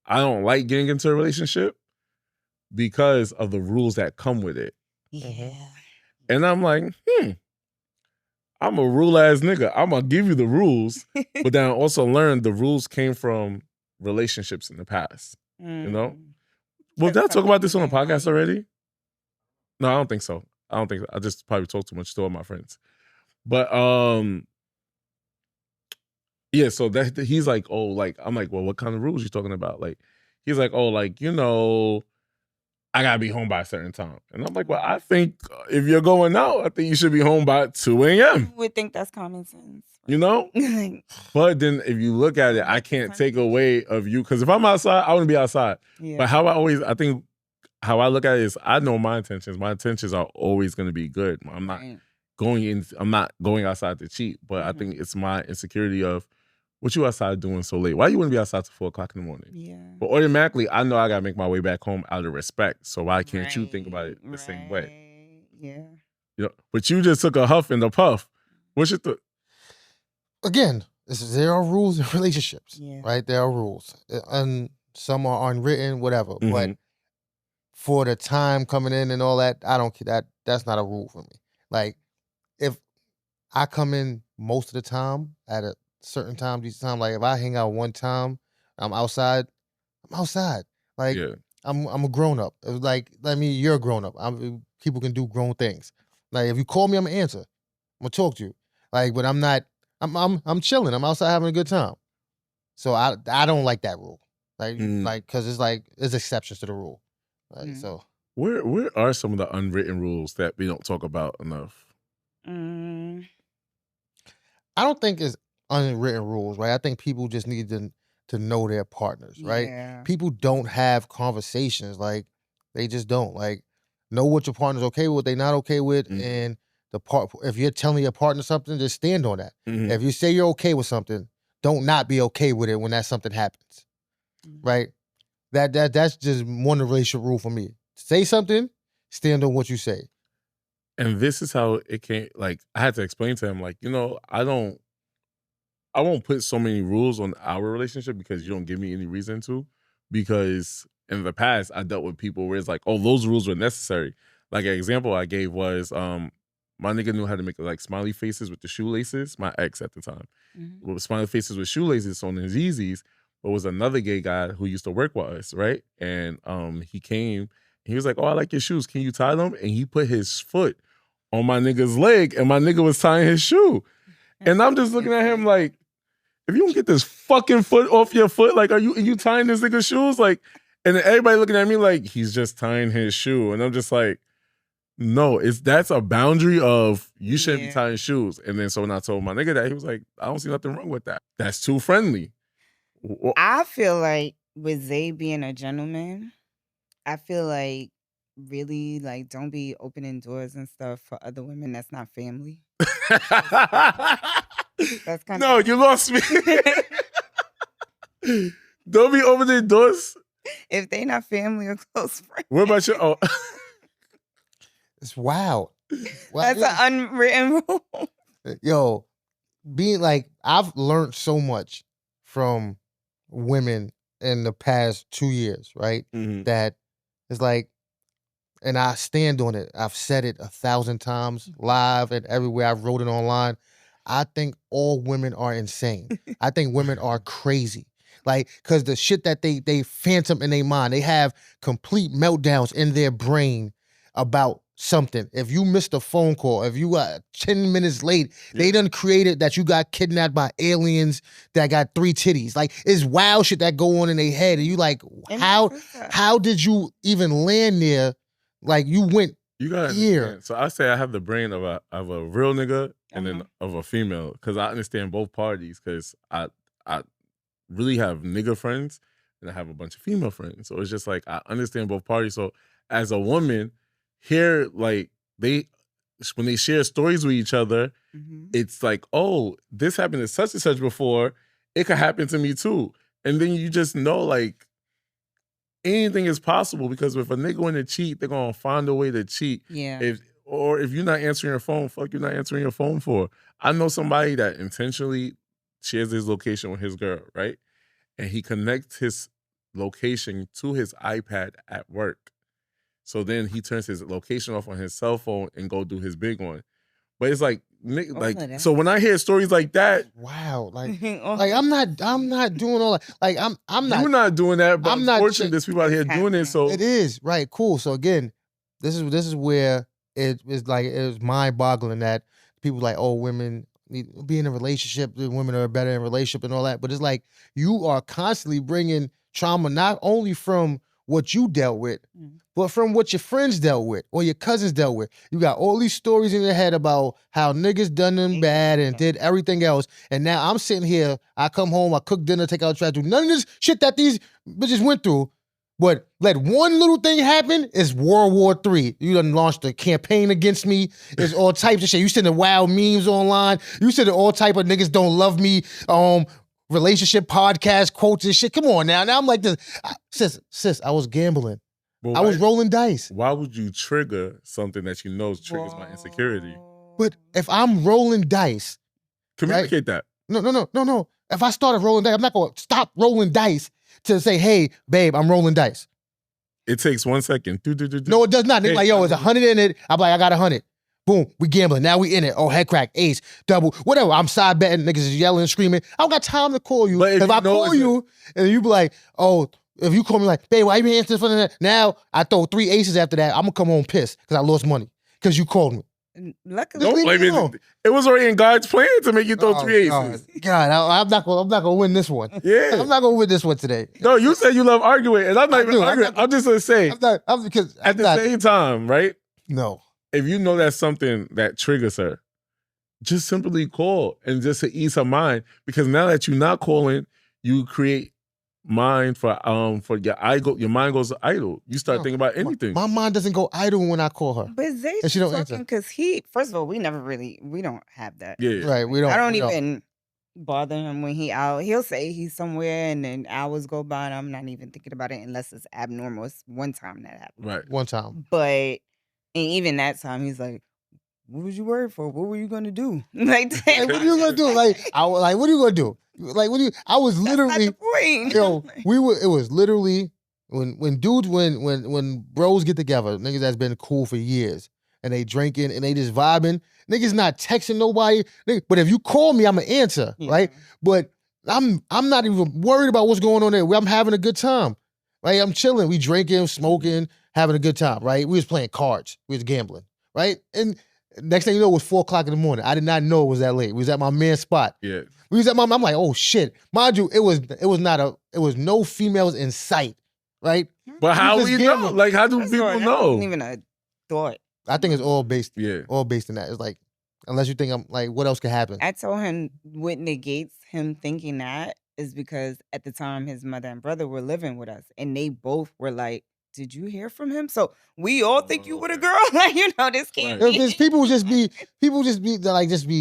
don't like getting into a relationship because of the rules that come with it. Yeah. And I'm like, I'm a rule ass nigga. I'm gonna give you the rules, but then I also learned the rules came from relationships in the past. You know? Well, did I talk about this on the podcast already? No, I don't think so. I just probably talked too much to all my friends. But yeah, so that he's like, oh, like, I'm like, well, what kind of rules you talking about? Like, he's like, oh, like, you know, I gotta be home by a certain time. And I'm like, well, I think if you're going out, I think you should be home by 2 a.m. You would think that's common sense. You know? But then if you look at it, I can't take away of you. Because if I'm outside, I want to be outside. Yeah. But how I look at it is I know my intentions. My intentions are always going to be good. I'm not going outside to cheat. But I think it's my insecurity of, what you outside doing so late? Why you want to be outside till 4 o'clock in the morning? Yeah. But automatically, I know I got to make my way back home out of respect. So why can't you think about it the same way? Yeah. You know, but you just took a huff and a puff. What's your Again, there are rules in relationships, Yeah. right? There are rules. And some are unwritten, whatever. But for the time coming in and all that, I don't care. That's not a rule for me. Like, if I come in most of the time at a certain time, like if I hang out one time, I'm outside. Like, I'm a grown up. Like, you're a grown up. People can do grown things. Like, if you call me, I'm gonna answer. I'm gonna talk to you. Like, but I'm not. I'm chilling. I'm outside having a good time. So I don't like that rule. Like, because it's like there's exceptions to the rule. Like, so where are some of the unwritten rules that we don't talk about enough? I don't think it's unwritten rules, right? I think people just need to know their partners, right? Yeah. People don't have conversations. Like, they just don't. Like, know what your partner's okay with, what they not okay with, and if you're telling your partner something, just stand on that. If you say you're okay with something, don't not be okay with it when that something happens, right? That's just one relationship rule for me. Say something, stand on what you say. And this is how it came. Like, I had to explain to him, like, you know, I won't put so many rules on our relationship because you don't give me any reason to. Because in the past, I dealt with people where it's like, oh, those rules were necessary. Like, an example I gave was, my nigga knew how to make like smiley faces with the shoelaces. My ex at the time, with smiley faces with shoelaces on his Yeezys. But was another gay guy who used to work with us, right? And he came. He was like, oh, I like your shoes. Can you tie them? And he put his foot on my nigga's leg, and my nigga was tying his shoe. And I'm just looking at him like, if you don't get this fucking foot off your foot, like, are you tying this nigga's shoes? Like, and then everybody looking at me like he's just tying his shoe. And I'm just like, no, that's a boundary of you shouldn't be tying shoes. And then so when I told my nigga that, he was like, I don't see nothing wrong with that. That's too friendly. I feel like with Zay being a gentleman, I feel like really like don't be opening doors and stuff for other women that's not family. That's kind No, you lost me. Don't be opening doors. If they not family or close friends. What about your? Oh. It's wild. That's an unwritten rule. Yo, being like, I've learned so much from women in the past 2 years, right? That it's like, and I stand on it. I've said it 1,000 times live and everywhere. I've wrote it online. I think all women are insane. I think women are crazy. Like, because the shit that they phantom in their mind, they have complete meltdowns in their brain about something. If you missed a phone call, if you got 10 minutes late, they done created that you got kidnapped by aliens that got 3 titties. Like, it's wild shit that go on in their head. And you like, how did you even land there? Like, you went here. So I say I have the brain of a real nigga and then of a female, because I understand both parties, because I really have nigga friends and I have a bunch of female friends. So it's just like I understand both parties. So as a woman, here, like, when they share stories with each other, it's like, oh, this happened to such and such before, it could happen to me too. And then you just know, like, anything is possible, because if a nigga want to cheat, they're gonna find a way to cheat. Yeah. If you're not answering your phone, fuck you're not answering your phone for. I know somebody that intentionally shares his location with his girl, right? And he connects his location to his iPad at work. So then he turns his location off on his cell phone and go do his big one. But it's like, so when I hear stories like that, wow, like I'm not doing all that. Like I'm not. You're not doing that, but unfortunately, there's people out here doing it. So it is right, cool. So again, this is where it was mind-boggling that people like, oh, women need to be in a relationship, women are better in a relationship and all that. But it's like you are constantly bringing trauma not only from what you dealt with, but from what your friends dealt with or your cousins dealt with. You got all these stories in your head about how niggas done them bad and did everything else. And now I'm sitting here, I come home, I cook dinner, take out trash, do none of this shit that these bitches went through. But let one little thing happen, it's World War III. You done launched a campaign against me. There's all types of shit. You sending wild memes online. You sending all type of niggas don't love me, relationship podcast quotes and shit. Come on now. Now I'm like this. Sis, I was gambling. I was rolling dice. Why would you trigger something that you know triggers my insecurity? But if I'm rolling dice. Communicate that. No. If I started rolling dice, I'm not going to stop rolling dice to say, hey, babe, I'm rolling dice. It takes 1 second. No, it does not. Nigga, like, yo, it's 100 in it. I'm like, I got 100. Boom, we gambling. Now we in it. Oh, head crack, ace, double, whatever. I'm side betting. Niggas is yelling and screaming. I don't got time to call you. But if I call you and you be like, oh, if you call me like, babe, why you been answering for that? Now I throw 3 aces after that. I'm gonna come home pissed because I lost money because you called me. Luckily, don't blame it. It was already in God's plan to make you throw 3 aces. God, I'm not gonna win this one. Yeah, I'm not gonna win this one today. No, you said you love arguing, and I'm not even arguing. I'm just gonna say, because at the same time, right? No. If you know that's something that triggers her, just simply call and just to ease her mind. Because now that you're not calling, you create mind for your mind goes idle. You start thinking about anything. My mind doesn't go idle when I call her. But Zay's talking because first of all, we don't have that. Yeah. Right. We don't. I don't even bother him when he out. He'll say he's somewhere and then hours go by and I'm not even thinking about it unless it's abnormal. It's one time that happened. Right. One time. But and even that time he's like, what was you worried for? What were you gonna do? Like, what are you gonna do? Like, what are you gonna do? Like, I was literally, yo, it was literally when bros get together, niggas that's been cool for years, and they drinking and they just vibing, niggas not texting nobody. But if you call me, I'm gonna answer, right? But I'm not even worried about what's going on there. I'm having a good time, right? I'm chilling. We drinking, smoking, having a good time, right? We was playing cards. We was gambling, right? And next thing you know, it was 4:00 in the morning. I did not know it was that late. We was at my man's spot. Yeah. We was at I'm like, oh shit. Mind you, it was no females in sight, right? But how we know? Like, how do people know? Not even a thought. I think it's all based in that. It's like, unless you think I'm like, what else could happen? I told him what negates him thinking that is because at the time his mother and brother were living with us and they both were like, did you hear from him? So we all think you with a girl. Like, this can't be. Because people just be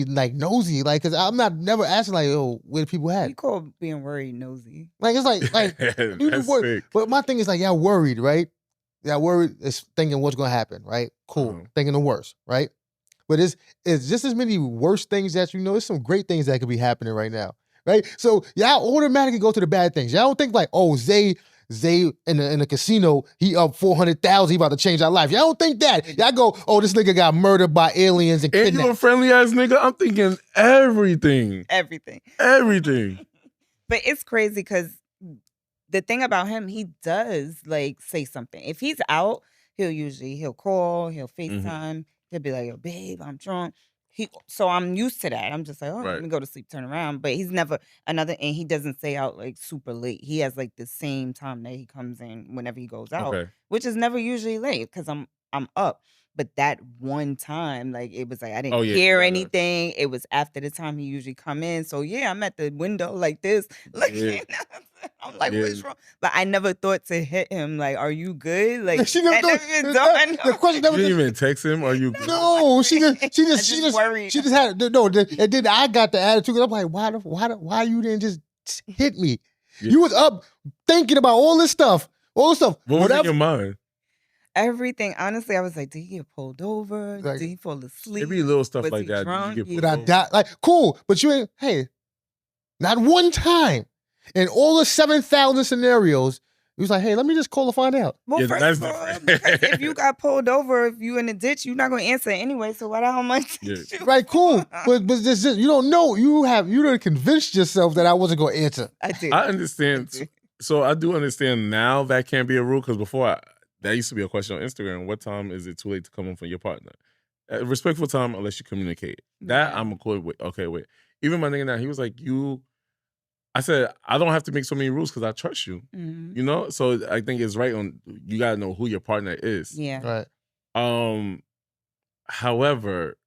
like nosy. Like, cause I'm never asking like, oh, where the people at? You call being worried nosy. Like, it's like you worried. But my thing is like, y'all worried, right? Y'all worried is thinking what's gonna happen, right? Cool. Thinking the worst, right? But it's just as many worse things that there's some great things that could be happening right now. Right? So y'all automatically go to the bad things. Y'all don't think like, oh, Zay in the casino, he up 400,000, he about to change our life. Y'all don't think that. Y'all go, oh, this nigga got murdered by aliens and kidnapped. You a friendly ass nigga? I'm thinking everything. Everything. Everything. But it's crazy because the thing about him, he does like say something. If he's out, he'll call, he'll FaceTime, he'll be like, "Yo, babe, I'm drunk." So I'm used to that. I'm just like, "Oh, let Right. me go to sleep, turn around." But he's never and he doesn't stay out like super late. He has like the same time that he comes in whenever he goes out, Okay. which is never usually late because I'm up. But that one time, like it was like I didn't Oh, yeah, hear you gotta- anything. It was after the time he usually come in. So yeah, I'm at the window like this, looking. I'm like, Yeah. what's wrong? But I never thought to hit him. Like, are you good? Like, She never, that never dawned the on question You never didn't even text him? Are you good? No, she just worried. she just had no. And then I got the attitude. I'm like, why you didn't just hit me? Yeah. You was up thinking about all this stuff. What was in your mind? Everything. Honestly, I was like, did he get pulled over? Like, did he fall asleep? Maybe little stuff Was like he that. drunk? Did you did get I pulled die? Like, cool, but you ain't. Hey, not one time in all the 7,000 scenarios. He was like, hey, let me just call to find out. Well, Yeah, first that's of all, different. because if you got pulled over, if you in a ditch, you're not going to answer anyway. So why the hell am I text you? Right, cool. But this, you don't know. You done convinced yourself that I wasn't going to answer. I did. I understand. So I do understand now that can't be a rule because before that used to be a question on Instagram. What time is it too late to come home from your partner? Respectful time unless you communicate. That Yeah. I'm okay with. Even my nigga now, he was like, I said, I don't have to make so many rules because I trust you. Mhm. You know? So I think it's right on, you got to know who your partner is. Yeah. Right. However,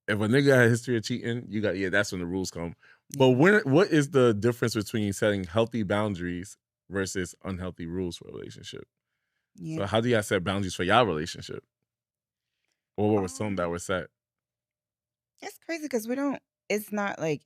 if a nigga had a history of cheating, that's when the rules come. But what is the difference between setting healthy boundaries versus unhealthy rules for a relationship? Yeah. So how do y'all set boundaries for y'all relationship? Or what were some that were set? It's crazy because it's not like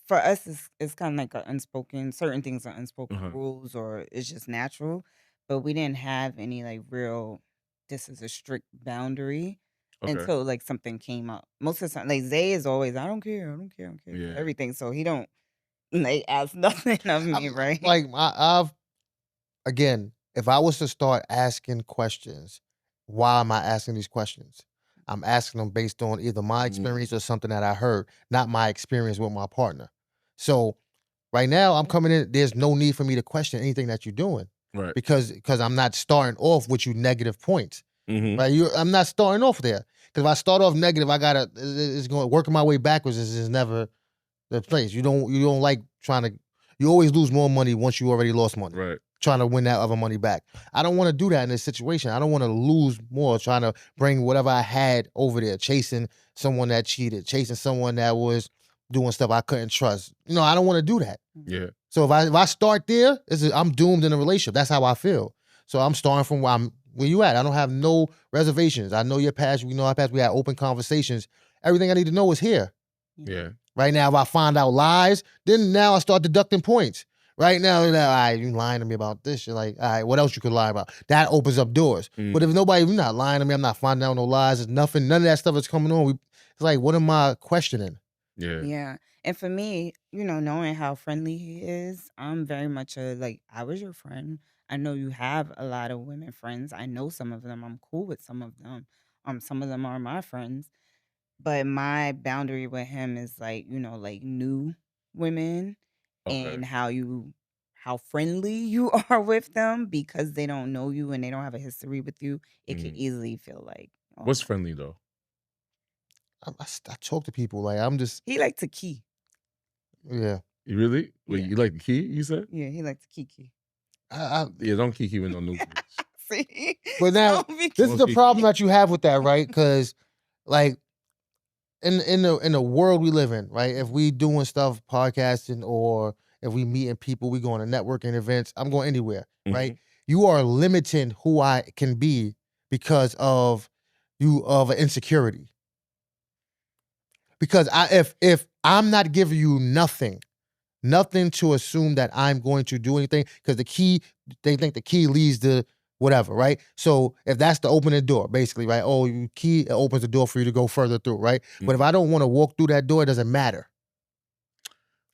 for us, it's kind of like an unspoken, certain things are unspoken rules or it's just natural. But we didn't have any like real, this is a strict boundary until like something came up. Most of the time, like Zay is always, I don't care Yeah. everything. So he don't like ask nothing of me, right? Like I've again, if I was to start asking questions, why am I asking these questions? I'm asking them based on either my experience or something that I heard, not my experience with my partner. So right now I'm coming in, there's no need for me to question anything that you're doing. Right. Because I'm not starting off with you negative points. Mhm. Right? I'm not starting off there. Because if I start off negative, it's going working my way backwards is never the place. You don't like you always lose more money once you already lost money. Right. Trying to win that other money back. I don't want to do that in this situation. I don't want to lose more trying to bring whatever I had over there, chasing someone that cheated, chasing someone that was doing stuff I couldn't trust. I don't want to do that. Yeah. So if I start there, I'm doomed in a relationship. That's how I feel. So I'm starting from where you at. I don't have no reservations. I know your past. We know our past. We had open conversations. Everything I need to know is here. Yeah. Right now, if I find out lies, then now I start deducting points. Right now, all right, you lying to me about this. You're like, all right, what else you could lie about? That opens up doors. But if you're not lying to me, I'm not finding out no lies. There's nothing, none of that stuff is coming on. It's like, what am I questioning? Yeah. Yeah. And for me, knowing how friendly he is, I'm very much I was your friend. I know you have a lot of women friends. I know some of them. I'm cool with some of them. Some of them are my friends. But my boundary with him is like new women and how friendly you are with them because they don't know you and they don't have a history with you. It can easily feel like, What's friendly though? I talk to people like I'm just. He like to key. Yeah. You really? Wait, Yeah. you like the key? You said? Yeah, he like to kiki. Yeah, don't kiki with no new. See? But now this is the problem that you have with that, right? Because like in the world we live in, right? If we doing stuff, podcasting, or if we meeting people, we going to networking events. I'm going anywhere, right? You are limiting who I can be because of an insecurity. Because if I'm not giving you nothing to assume that I'm going to do anything, because they think the key leads to whatever, right? So if that's the opening door, basically, right? Oh, you key, it opens the door for you to go further through, right? But if I don't want to walk through that door, it doesn't matter.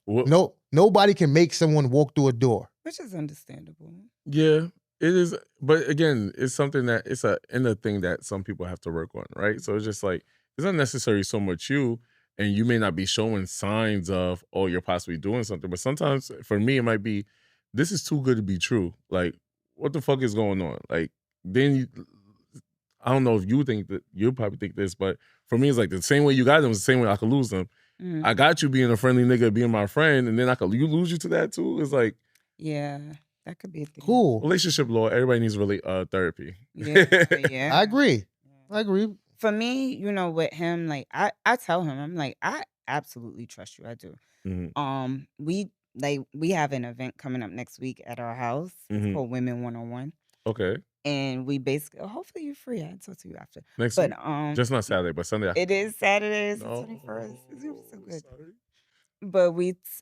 Nobody can make someone walk through a door. Which is understandable. Yeah, it is. But again, it's something that it's a inner thing that some people have to work on, right? So it's just like, it's not necessarily so much you, and you may not be showing signs of, oh, you're possibly doing something. But sometimes for me, it might be this is too good to be true. Like, what the fuck is going on? Like, then I don't know if you think that, you probably think this, but for me, it's like the same way you got them is the same way I could lose them. Mhm. I got you being a friendly nigga, being my friend, and then I could lose you to that too. It's like, Yeah, that could be a thing. Cool. relationship law. Everybody needs I therapy. Yeah. agree. I agree. For me, with him, like I tell him, I'm like, I absolutely trust you. I do. Mhm. We have an event coming up next week at our house. It's Mhm. called Women 101. Okay. And we basically, hopefully you're free. I'll talk to you after. Next But week? Just not Saturday, but Sunday. it is Saturday. It's the No, 21st. It's gonna be so good. sorry. But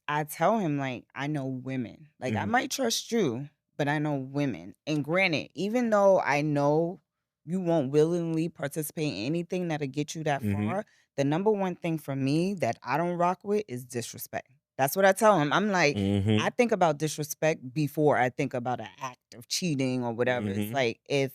I tell him, like, I know women. Like, I Mhm. might trust you, but I know women. And granted, even though I know you won't willingly participate in anything that'll get you that Mhm. far, the number one thing for me that I don't rock with is disrespect. That's what I tell him. I'm like, I Mhm. think about disrespect before I think about an act of cheating or whatever. It's Mhm. like, if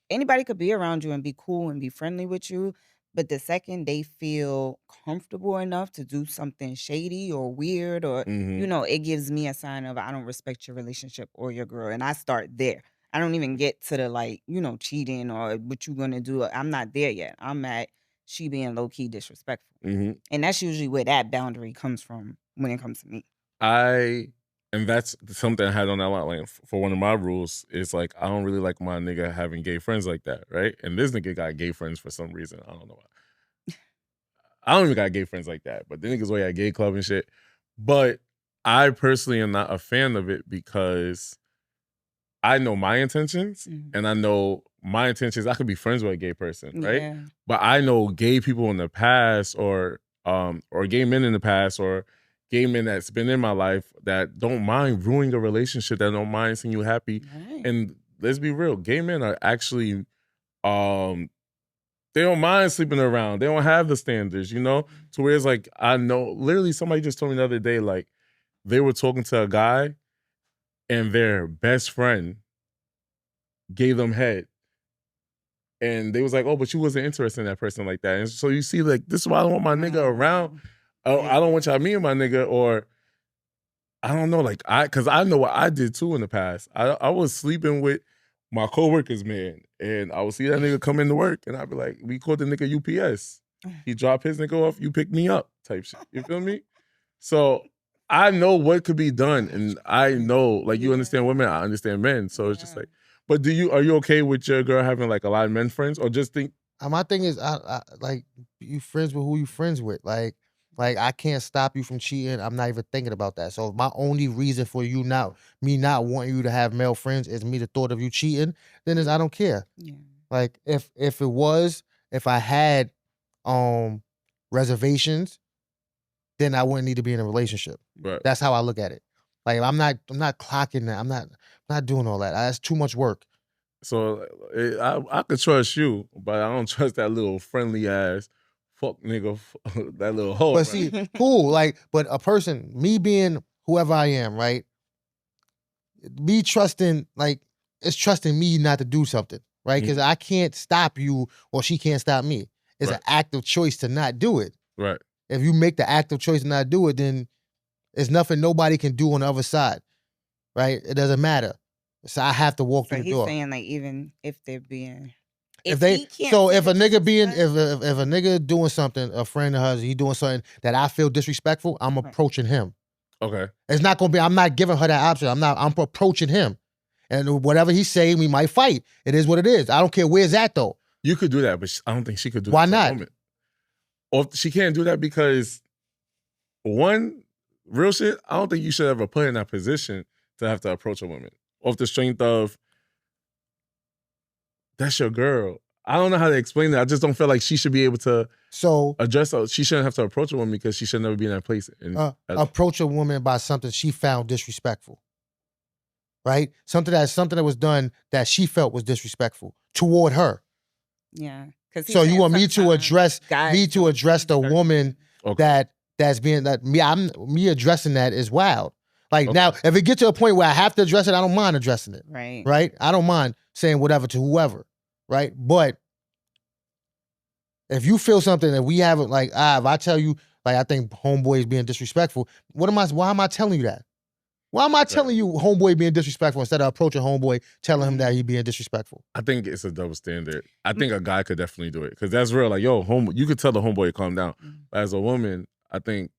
anybody could be around you and be cool and be friendly with you, but the second they feel comfortable enough to do something shady or weird, or Mhm. it gives me a sign of I don't respect your relationship or your girl, and I start there. I don't even get to the, like, cheating or what you gonna do. I'm not there yet. I'm at she being low key disrespectful, Mhm. and that's usually where that boundary comes from when it comes to me. And that's something I had on that line. Like, for one of my rules is like, I don't really like my nigga having gay friends like that, right? And this nigga got gay friends for some reason. I don't know why. I don't even got gay friends like that, but the niggas way at gay club and shit. But I personally am not a fan of it because I know my intentions, and I know my intentions. I could be friends with a gay person, right? Yeah. But I know gay people in the past, or gay men in the past, or gay men that's been in my life that don't mind ruining a relationship, that don't mind seeing you happy. Right. And let's be real, gay men are actually they don't mind sleeping around. They don't have the standards, to where it's like, I know, literally somebody just told me the other day, like, they were talking to a guy and their best friend gave them head. And they was like, oh, but you wasn't interested in that person like that. And so you see, like, this is why I don't want my nigga around. I don't want y'all me and my nigga, or I don't know, like, because I know what I did too in the past. I was sleeping with my coworker's man, and I would see that nigga come into work, and I'd be like, we called the nigga UPS. He dropped his nigga off, you pick me up, type shit. You feel me? So I know what could be done, and I know, like, you understand women, I understand men. So it's just like, but are you okay with your girl having like a lot of men friends, or just think? My thing is, I like, you friends with who you friends with. Like I can't stop you from cheating. I'm not even thinking about that. So if my only reason for me not wanting you to have male friends is me the thought of you cheating, then I don't care. Yeah. Like if I had reservations, then I wouldn't need to be in a relationship. Right. That's how I look at it. Like I'm not clocking that. I'm not doing all that. That's too much work. So I could trust you, but I don't trust that little friendly ass fuck nigga, that little hoe. But see, cool. Like, but a person, me being whoever I am, right? Me trusting, like, it's trusting me not to do something, right? Because I can't stop you, or she can't stop me. It's an active choice to not do it. Right. If you make the active choice to not do it, then there's nothing nobody can do on the other side, right? It doesn't matter. So I have to walk So through the he's door. saying, like, even if they're being, If he can't if say a the nigga being, disrespect- if a nigga doing something, a friend of hers, he doing something that I feel disrespectful, I'm approaching him. Okay. It's not gonna be, I'm not giving her that option. I'm approaching him. And whatever he's saying, we might fight. It is what it is. I don't care where's that though. You could do that, but I don't think she could do Why that. Why not? not? Or she can't do that because, one, real shit, I don't think you should ever put in that position to have to approach a woman off the strength of, that's your girl. I don't know how to explain that. I just don't feel like she should be able to address her. She shouldn't have to approach a woman because she should never be in that place. Approach a woman by something she found disrespectful. Right? Something that was done that she felt was disrespectful toward her. Yeah. So you want me to address the woman that's being me addressing that is wild. Like now, if it gets to a point where I have to address it, I don't mind addressing it. Right. Right? I don't mind saying whatever to whoever. Right? But if you feel something that we haven't, like, if I tell you, like, I think homeboy is being disrespectful, why am I telling you that? Why am I telling you homeboy being disrespectful instead of approaching homeboy telling him that he being disrespectful? I think it's a double standard. I think a guy could definitely do it because that's real. Like, yo, you could tell the homeboy to calm down. But as a woman, I think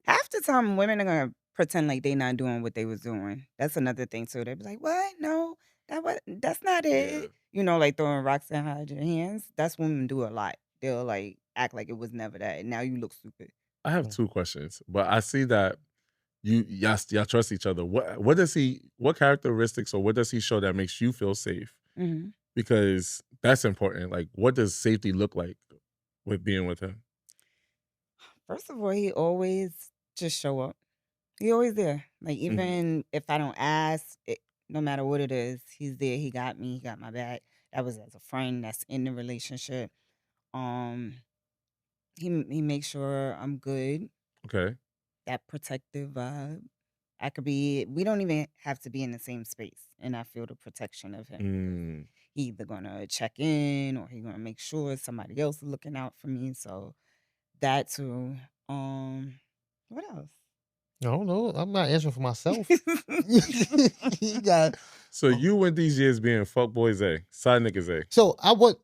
half the time women are gonna pretend like they not doing what they was doing. That's another thing too. They be like, "What? No, that's not it." You know, like throwing rocks and hide your hands. That's women do a lot. They'll like act like it was never that, and now you look stupid. I have 2 questions, but I see that y'all trust each other. What characteristics or what does he show that makes you feel safe? Mhm. Because that's important. Like, what does safety look like with being with him? First of all, he always just show up. He always there. Like even if I don't ask, no matter what it is, he's there. He got me. He got my back. That was as a friend. That's in the relationship. Um, he makes sure I'm good. Okay. That protective vibe. I could be. We don't even have to be in the same space, and I feel the protection of him. He either gonna check in or he gonna make sure somebody else is looking out for me. So that too. What else? I don't know. I'm not answering for myself. You got. So you went these years being fuckboys A, side niggas A. So I was.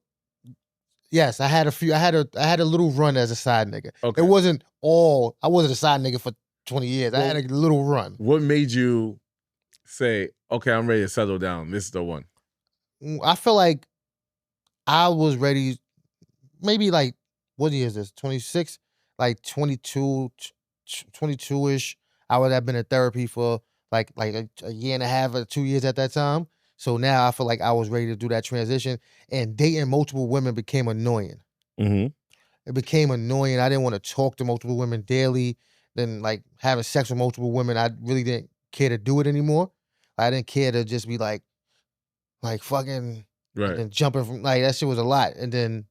Yes, I had a few. I had a little run as a side nigga. Okay. It wasn't all. I wasn't a side nigga for 20 years. I had a little run. What made you say, okay, I'm ready to settle down? This is the one. I feel like I was ready. Maybe like, what year is this? 26? Like 22-ish. I would have been in therapy for like a year and a half or 2 years at that time. So now I feel like I was ready to do that transition. And dating multiple women became annoying. Mm-hmm. It became annoying. I didn't want to talk to multiple women daily. Then like having sex with multiple women, I really didn't care to do it anymore. I didn't care to just be like fucking, Right. and then jumping from like that shit was a lot. And then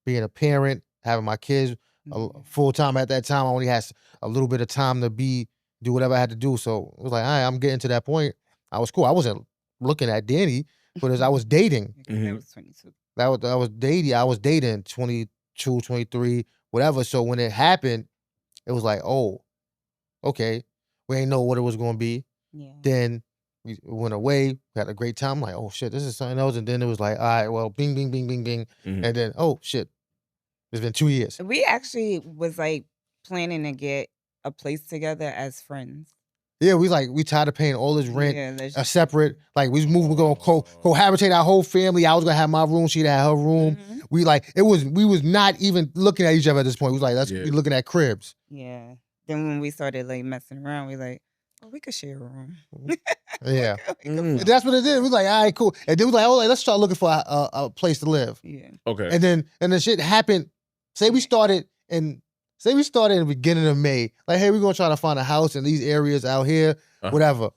being a parent, having my kids full time at that time, I only had a little bit of time to do whatever I had to do. So it was like, all right, I'm getting to that point. I was cool. I wasn't looking at Danny, but as I was dating. That was 22. I was dating. I was dating 22, 23, whatever. So when it happened, it was like, oh, okay. We ain't know what it was going to be. Yeah. Then we went away. We had a great time. I'm like, oh shit, this is something else. And then it was like, all right, well, bing, bing, bing, bing, bing. And then, oh shit, it's been 2 years. We actually was like planning to get a place together as friends. Yeah, we tired of paying all this rent, separate. Like we were gonna cohabitate our whole family. I was gonna have my room, she'd have her room. We was not even looking at each other at this point. We was like, let's be looking at cribs. Yeah. Then when we started like messing around, we like, oh, we could share a room. Yeah. That's what it did. We was like, all right, cool. And then we was like, oh, let's start looking for a place to live. Yeah. Okay. And then shit happened. Say we started in the beginning of May. Like, hey, we're gonna try to find a house in these areas out here, whatever.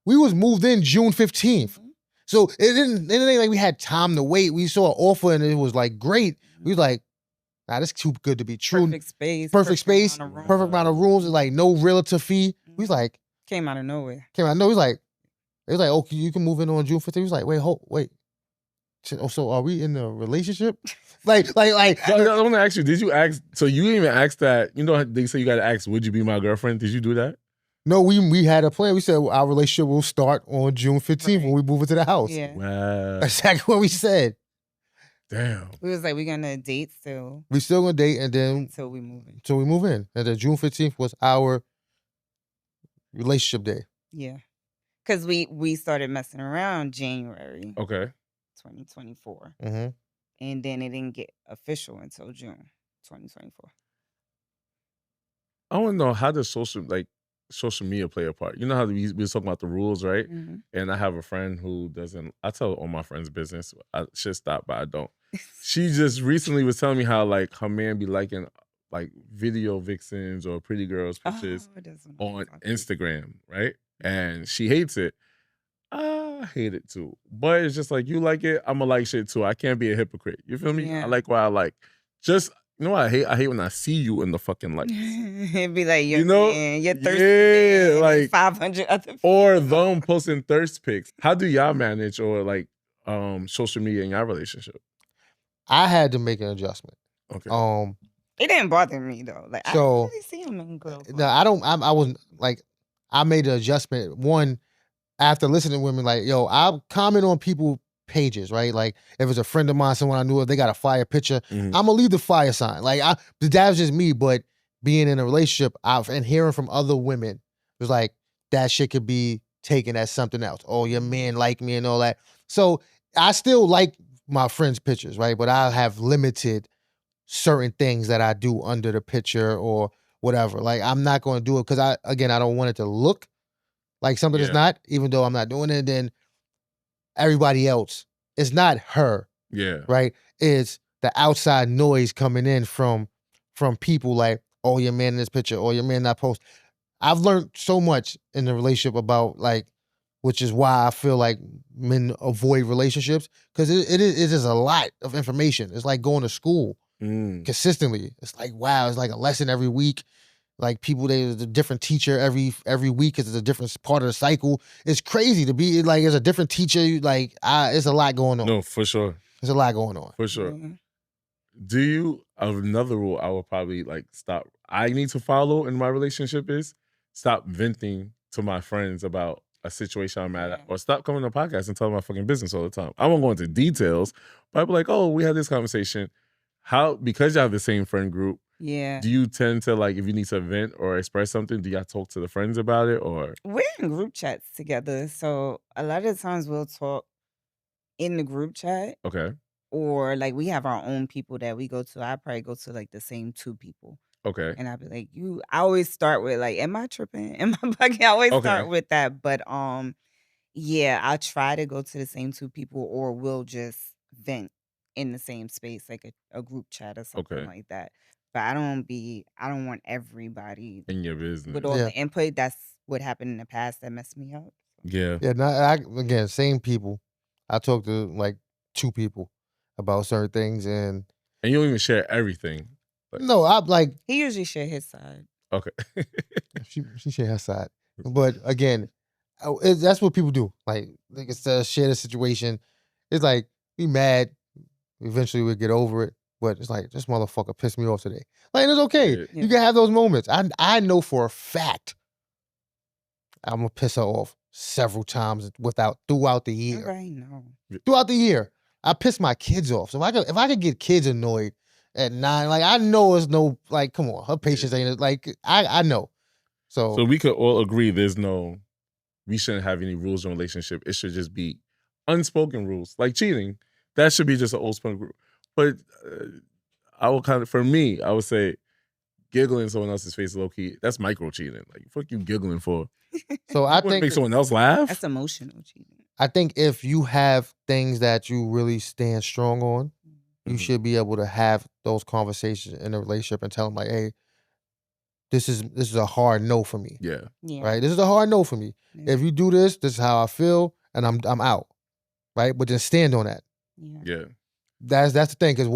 We was moved in June 15th. So it ain't like we had time to wait. We saw an offer and it was like great. We was like, nah, this is too good to be true. Perfect space. Perfect amount of rooms. Like no realtor fee. We was like, came out of nowhere. It was like, oh, you can move in on June 15th. He was like, wait. So are we in a relationship? like. I want to ask you. Did you ask? So you didn't even ask that. You know, they say you got to ask, would you be my girlfriend? Did you do that? No, we had a plan. We said our relationship will start on June 15th when we move into the house. Yeah. Wow. That's exactly what we said. Damn. We was like, we're gonna date still. We still gonna date and then until we move in. Until we move in. And then June 15th was our relationship day. Yeah. Because we started messing around January. Okay. 2024. Mm-hmm. And then it didn't get official until June 2024. I want to know, how does social media play a part? You know how we were talking about the rules, right? Mm-hmm. And I have a friend who doesn't, I tell all my friends business. I should stop, but I don't. She just recently was telling me how like her man be liking like video vixens or pretty girls pictures on Instagram, right? And she hates it. I hate it too. But it's just like, you like it, I'm gonna like shit too. I can't be a hypocrite. You feel me? Yeah. I like what I like. Just, you know what I hate? I hate when I see you in the fucking lights. It'd be like, you know? Man, you're thirsty. Yeah, like 500 other people. Or them posting thirst pics. How do y'all manage or like social media in your relationship? I had to make an adjustment. Okay. It didn't bother me though. Like, so, I really see him in girls. No, I don't. I wasn't like. I made the adjustment. One, after listening to women, like, yo, I'll comment on people pages, right? Like if it's a friend of mine, someone I knew, if they got a fire picture, I'm gonna leave the fire sign. Like that was just me, but being in a relationship, and hearing from other women, it was like that shit could be taken as something else. Oh, your man like me and all that. So I still like my friends' pictures, right? But I have limited certain things that I do under the picture or whatever. Like I'm not going to do it because I don't want it to look like something that's not, even though I'm not doing it. Then everybody else, it's not her. Yeah. Right? It's the outside noise coming in from people like, oh, your man in this picture, or your man not post. I've learned so much in the relationship about like, which is why I feel like men avoid relationships, because it is a lot of information. It's like going to school consistently. It's like, wow, it's like a lesson every week. Like people, there's a different teacher every week because it's a different part of the cycle. It's crazy to be like, there's a different teacher. Like, it's a lot going on. No, for sure. There's a lot going on. For sure. Do you, another rule I would probably like stop, I need to follow in my relationship is stop venting to my friends about a situation I'm at, or stop coming to the podcast and telling my fucking business all the time. I won't go into details, but I'd be like, oh, we had this conversation. How, because you have the same friend group, do you tend to like, if you need to vent or express something, do y'all talk to the friends about it, or? We're in group chats together, so a lot of times we'll talk in the group chat. Okay. Or like we have our own people that we go to. I probably go to like the same 2 people. Okay. And I'd be like, I always start with like, am I tripping? Am I bugging? I always start with that. But yeah, I try to go to the same 2 people, or we'll just vent in the same space, like a group chat or something like that. But I don't want everybody in your business with all the input. That's what happened in the past that messed me up. Yeah. Yeah, again, same people. I talk to like 2 people about certain things, and you don't even share everything. Like, no, I'm like, he usually share his side. Okay. she share her side, but again, that's what people do. Like it's share the situation. It's like be mad. Eventually we'll get over it, but it's like this motherfucker pissed me off today. Like it's okay. Yeah. You can have those moments. I know for a fact I'm gonna piss her off several times throughout the year. Right, no. Throughout the year, I piss my kids off. So if I could get kids annoyed at 9, like I know it's no, like, come on, her patience ain't like I know. So we could all agree we shouldn't have any rules in a relationship. It should just be unspoken rules, like cheating. That should be just an unspoken rule. But I would say giggling in someone else's face low key, that's micro cheating. Like, fuck you giggling for? So I think make someone else laugh. That's emotional cheating. I think if you have things that you really stand strong on, you should be able to have those conversations in a relationship and tell them like, hey, this is a hard no for me. Yeah. Right? This is a hard no for me. Yeah. If you do this is how I feel, and I'm out. Right? But then stand on that. Yeah. That's the thing, because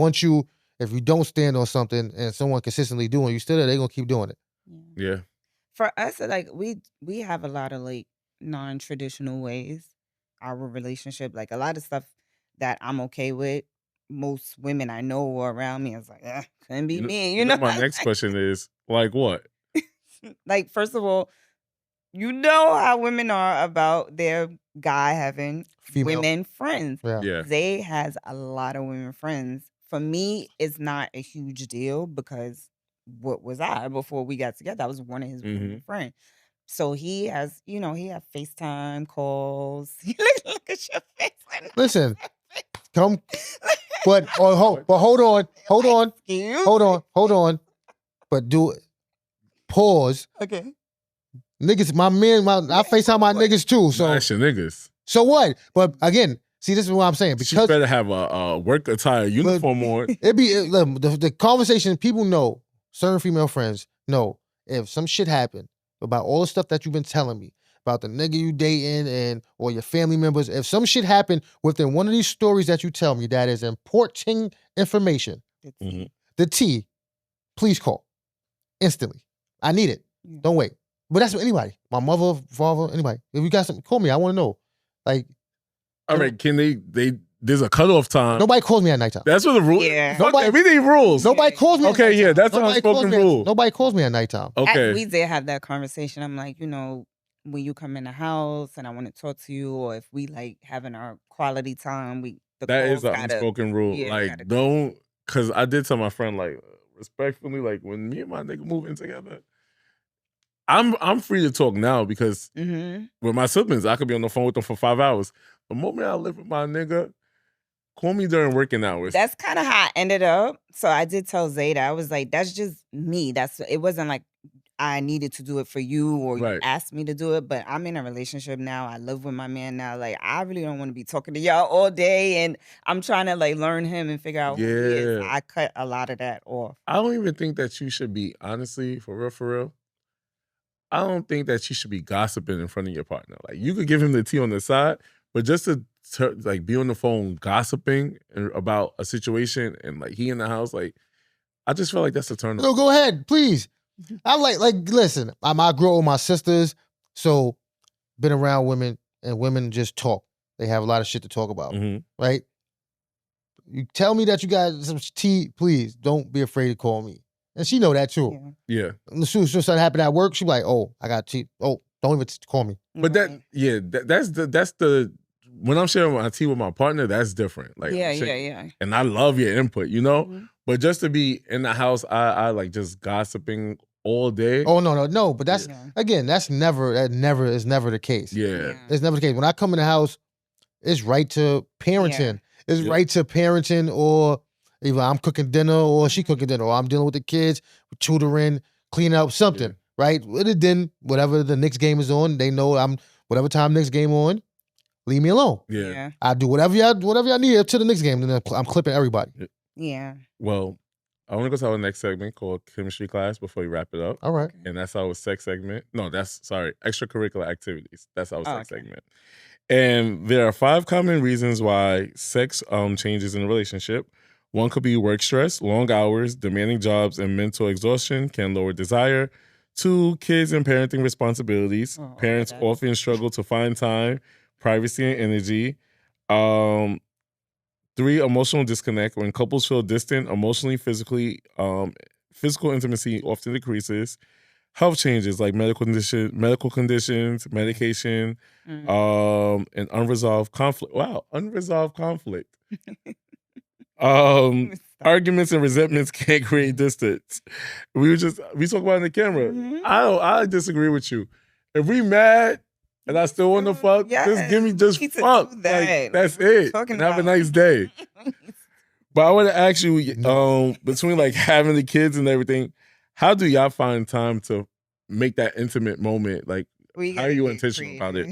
if you don't stand on something and someone consistently doing it, you still there, they're gonna keep doing it. Yeah. For us, like we have a lot of like non-traditional ways. Our relationship, like a lot of stuff that I'm okay with, most women I know around me is like, couldn't be me. You know my next question is like what? Like, first of all, you know how women are about their guy having women friends. Yeah. Zay has a lot of women friends. For me, it's not a huge deal because what was I before we got together? I was one of his women friends. So he has, he have FaceTime calls. Look at your face. Listen, but hold on. But pause. Okay. Niggas, I FaceTime my niggas too. So that's your niggas. So what? But again, see, this is what I'm saying. Because she better have a work attire uniform on. The conversation, people know, certain female friends know, if some shit happened about all the stuff that you've been telling me, about the nigga you dating or your family members, if some shit happened within one of these stories that you tell me that is important information, the T, please call instantly. I need it. Don't wait. But that's anybody. My mother, father, anybody. If you got something, call me. I want to know. Like, all right, can they there's a cutoff time. Nobody calls me at nighttime. That's what the rule. Yeah. We need rules. Nobody calls me. Okay, yeah, that's an unspoken rule. Nobody calls me at nighttime. Okay. We did have that conversation. I'm like, when you come in the house and I want to talk to you, or if we like having our quality time, the That is calls an gotta, unspoken rule. yeah, Like, gotta go. don't, because I did tell my friend, like, respectfully, like, when me and my nigga move in together, I'm free to talk now because with my siblings, I could be on the phone with them for 5 hours. The moment I live with my nigga, call me during working hours. That's kind of how I ended up. So I did tell Zeta, I was like, that's just me. It wasn't like I needed to do it for you or you Right. asked me to do it, but I'm in a relationship now. I live with my man now. Like, I really don't want to be talking to y'all all day, and I'm trying to like learn him and figure out who he is. Yeah. I cut a lot of that off. I don't even think that you should be, honestly, for real, I don't think that you should be gossiping in front of your partner. Like, you could give him the tea on the side, but just to like be on the phone gossiping about a situation and like he in the house, like, I just feel like that's a turn off. No, go ahead, please. I listen, I grew up with my sisters, so been around women, and women just talk. They have a lot of shit to talk about, right? You tell me that you got some tea, please don't be afraid to call me. And she know that too. Yeah. As soon as something happened at work, she be like, oh, I got tea. Oh, don't even call me. But that's the when I'm sharing my tea with my partner, that's different. Like, Yeah. And I love your input, you know? But just to be in the house, I like just gossiping all day. Oh, no. But that's, again, that is never the case. Yeah. It's never the case. When I come in the house, it's right to parenting. Yeah. It's right to parenting, or either I'm cooking dinner or she cooking dinner, or I'm dealing with the kids, tutoring, cleaning up something, right? Then whatever the next game is on, they know whatever time next game on, leave me alone. Yeah. I do whatever y'all need up to the next game, and then I'm clipping everybody. Yeah. Well, I want to go to our next segment called Chemistry Class before we wrap it up. All right. And that's our sex segment. No, extracurricular activities. That's our sex Okay. segment. And there are 5 common reasons why sex changes in a relationship. One could be work stress, long hours, demanding jobs, and mental exhaustion can lower desire. 2, kids and parenting responsibilities. Parents often struggle to find time, privacy, and energy. 3, emotional disconnect. When couples feel distant emotionally, physically, physical intimacy often decreases. Health changes like medical conditions, medication, and unresolved conflict. Wow, unresolved conflict. Arguments and resentments can create distance. We talk about it on the camera. I disagree with you. If we mad and I still want to fuck, just give me fuck. Like, that's it. And have a nice day. But I want to ask you, between like having the kids and everything, how do y'all find time to make that intimate moment? Like, how are you intentional about it?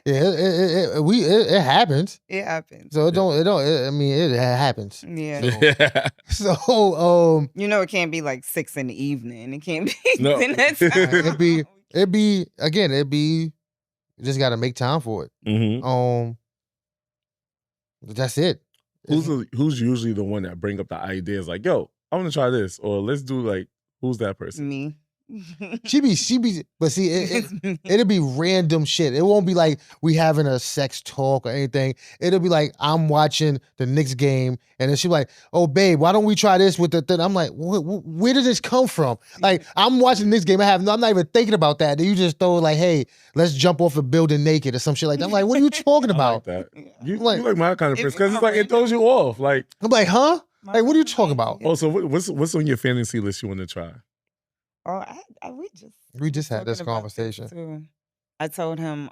It happens. It happens. So it happens. Yeah. So it can't be like 6 in the evening. It can't be No. dinner time. it'd be you just gotta make time for it. That's it. Who's usually the one that bring up the ideas like, yo, I want to try this, or let's do like, who's that person? Me. She be, but see, it'll be random shit. It won't be like we having a sex talk or anything. It'll be like I'm watching the Knicks game, and then she be like, "Oh, babe, why don't we try this with the thing?" I'm like, "Where did this come from?" Like, I'm watching the Knicks game. I'm not even thinking about that. Then you just throw like, "Hey, let's jump off a building naked" or some shit like that. I'm like, "What are you talking about?" I like that. You like my kind of person because it's like it throws you off. Like, I'm like, "Huh? Like, what are you talking about?" Oh, so what's on your fantasy list you want to try? Oh, we just had this talking about conversation. too. I told him,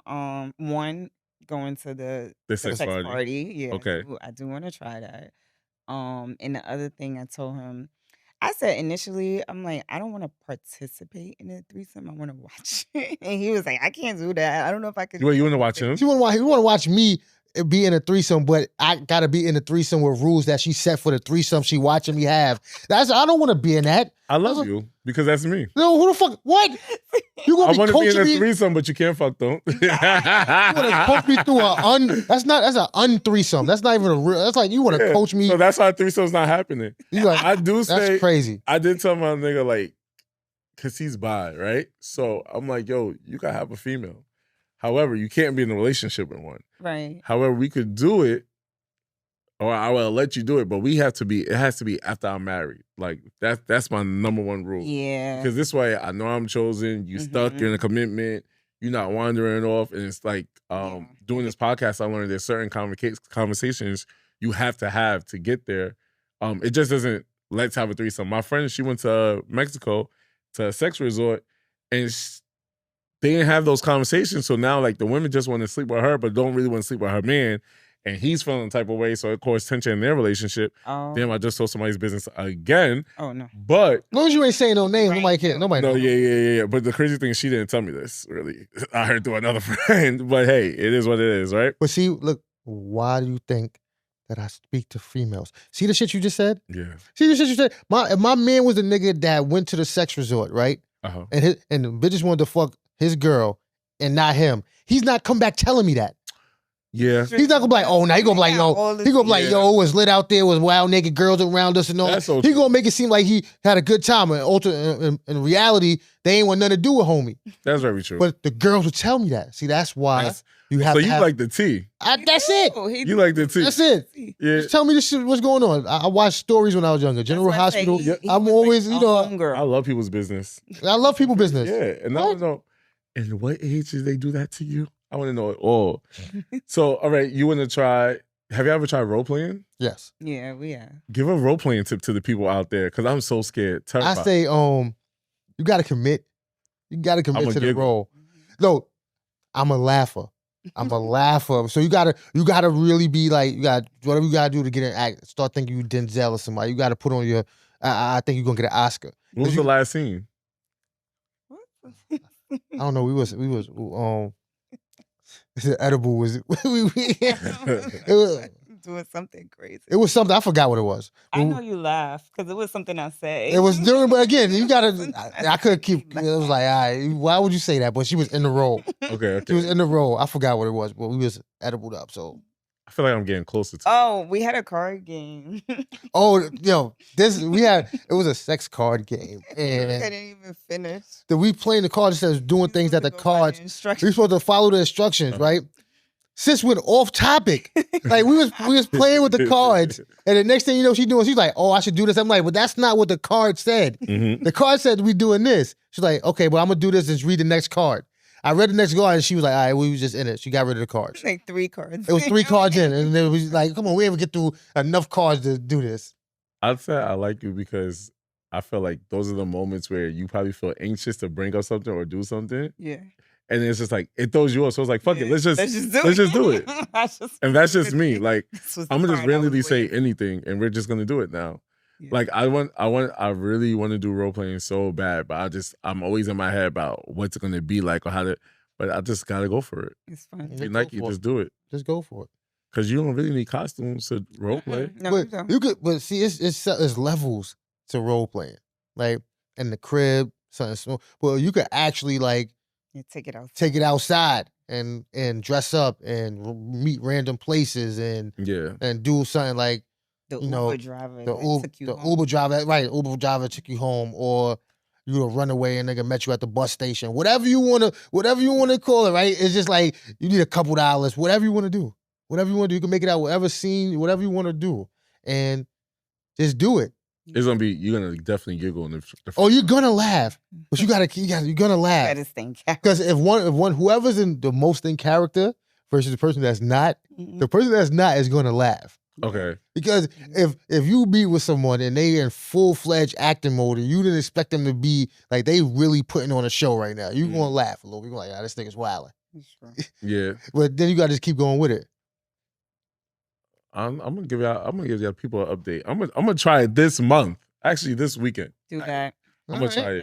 one, going to the sex party. Yeah, Okay. I do want to try that. And the other thing I told him, I said initially, I'm like, I don't want to participate in a threesome. I want to watch it. And he was like, I can't do that. I don't know if I could. You want to watch him? You want to watch me be in a threesome, but I gotta be in a threesome with rules that she set for the threesome she watching me have. I don't want to be in that. I love you because that's me. No, who the fuck? What? You gonna I be want to be in coaching a me? threesome, but you can't fuck them. You wanna coach me through that's an un-threesome. That's not even a real. That's like you want to coach me. So that's why threesome's not happening. You like, I do say that's crazy. I did tell my nigga like, cause he's bi, right? So I'm like, yo, you gotta have a female. However, you can't be in a relationship with one. Right. However, we could do it, or I will let you do it, but it has to be after I'm married. Like that's my number one rule. Yeah. Because this way I know I'm chosen, you stuck, you're in a commitment, you're not wandering off. And it's like doing this podcast, I learned there's certain conversations you have to get there. It just doesn't, let's have a threesome. My friend, she went to Mexico to a sex resort, and they didn't have those conversations. So now, like, the women just want to sleep with her, but don't really want to sleep with her man. And he's feeling the type of way. So it caused tension in their relationship. Damn, I just told somebody's business again. Oh, no. But as long as you ain't saying no names, nobody care. Nobody no, knows. yeah. But the crazy thing is, she didn't tell me this, really. I heard through another friend. But hey, it is what it is, right? But see, look, why do you think that I speak to females? See the shit you just said? Yeah. See the shit you said? If my man was a nigga that went to the sex resort, right? Uh-huh. And the bitches wanted to fuck his girl and not him. He's not come back telling me that. Yeah. He's not gonna be like, oh, now he gonna be like, yo, he gonna be like, yo, it was lit out there, was wild naked girls around us and all. That's so he true. gonna make it seem like he had a good time. And in reality, they ain't want nothing to do with homie. That's very true. But the girls would tell me that. See, that's why you have so to you have, like the tea. that's it. You like the tea. That's it. Yeah. Just tell me this shit, what's going on. I watched stories when I was younger. General Hospital. I'm always, you know. I love people's business. I love people business. Yeah. And I want to know, in what age did they do that to you? I want to know it all. So, all right, you want to try, have you ever tried role playing? Yes. Yeah, we have. Give a role playing tip to the people out there, because I'm so scared. Terrified. I say, you got to commit. You got to commit to the role. No, I'm a laugher. I'm a laugher. So you gotta really be like, you got whatever you gotta do to get an act. Start thinking you Denzel or somebody. You gotta put on your. I think you're gonna get an Oscar. What was the last scene? I don't know. We was edible was it was doing something crazy. It was something I forgot what it was. I know you laughed because it was something I said. It was during, but again, you gotta. I couldn't keep. It was like, all right, why would you say that? But she was in the role. Okay. She was in the role. I forgot what it was, but we was edibled up. So I feel like I'm getting closer to. Oh, we had a card game. It was a sex card game, and I didn't even finish. We playing the cards instead of doing things that the cards. We supposed to follow the instructions, right? Sis went off topic. Like we was playing with the cards, and the next thing you know, she's like, "Oh, I should do this." I'm like, "But that's not what the card said. Mm-hmm. The card said we doing this." She's like, "Okay, but I'm gonna do this. Just read the next card." I read the next card, and she was like, "All right, we was just in it." She got rid of the cards. Like 3 cards. It was 3 cards in, and it was like, "Come on, we didn't get through enough cards to do this." I'd say I like you because I feel like those are the moments where you probably feel anxious to bring up something or do something. Yeah. And it's just like, it throws you off. So it's like, fuck it. Let's just do it. And that's just me. Like, I'm gonna just randomly say waiting. anything and we're just gonna do it now. Yeah. Like I really want to do role playing so bad, but I'm always in my head about what's it gonna be like or how to, but I just gotta go for it. It's fun. Be Nike, just do it. Just go for it. Cause you don't really need costumes to role play. No, but you don't. you could, but see, it's levels to role playing. Like in the crib, something small. Well, you could actually like take it outside and dress up and meet random places and do something like the Uber driver. Uber driver, right? Uber driver took you home, or you a runaway and nigga met you at the bus station. Whatever you wanna call it, right? It's just like you need a couple dollars. Whatever you wanna do. Whatever you want to do, you can make it out whatever scene, whatever you want to do, and just do it. It's gonna be, you're gonna definitely giggle in the you're gonna laugh, but you're gonna laugh. Because if whoever's in the most in character versus the person that's not, the person that's not is gonna laugh. Okay. Because if you be with someone and they in full-fledged acting mode and you didn't expect them to be like they really putting on a show right now, you're gonna laugh a little. You're like, this nigga's wilding. Yeah. But then you gotta just keep going with it. I'm gonna give y'all people an update. I'm gonna try it this month. Actually, this weekend. Do that. I'm gonna try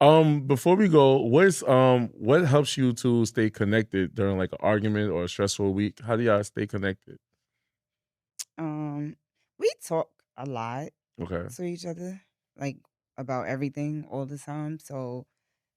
it. Before we go, what helps you to stay connected during like an argument or a stressful week? How do y'all stay connected? We talk a lot Okay. to each other, like about everything all the time. So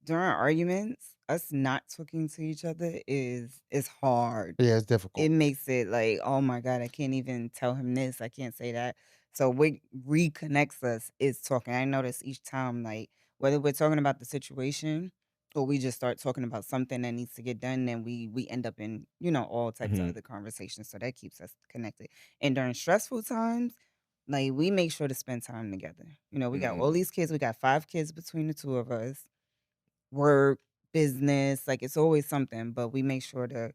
during arguments, us not talking to each other is hard. Yeah, it's difficult. It makes it like, oh my God, I can't even tell him this. I can't say that. So what reconnects us is talking. I notice each time, like whether we're talking about the situation or we just start talking about something that needs to get done, then we end up in, all types of other conversations. So that keeps us connected. And during stressful times, like we make sure to spend time together. We got all these kids. We got 5 kids between the 2 of us. Work, business. Like it's always something, but we make sure to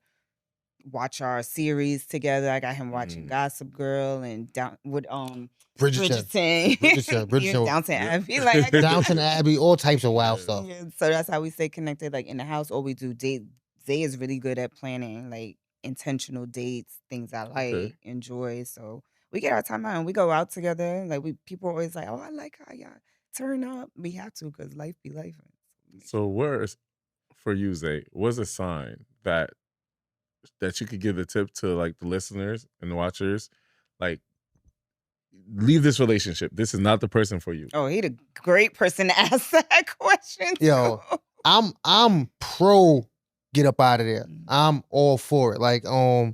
watch our series together. I got him watching Gossip Girl and down with Bridgerton. Bridgerton, Downton Abbey. Like I got Downton Abbey, all types of wild stuff. Yeah, so that's how we stay connected. Like in the house, all we do date. Zay is really good at planning like intentional dates, things I like, enjoy. So we get our time out and we go out together. Like people are always like, "Oh, I like how y'all turn up." We have to because life be life. So where's for you, Zay? What's a sign that you could give a tip to like the listeners and the watchers, like leave this relationship. This is not the person for you. Oh, he the great person to ask that question. Yo, I'm pro get up out of there. I'm all for it. Like, I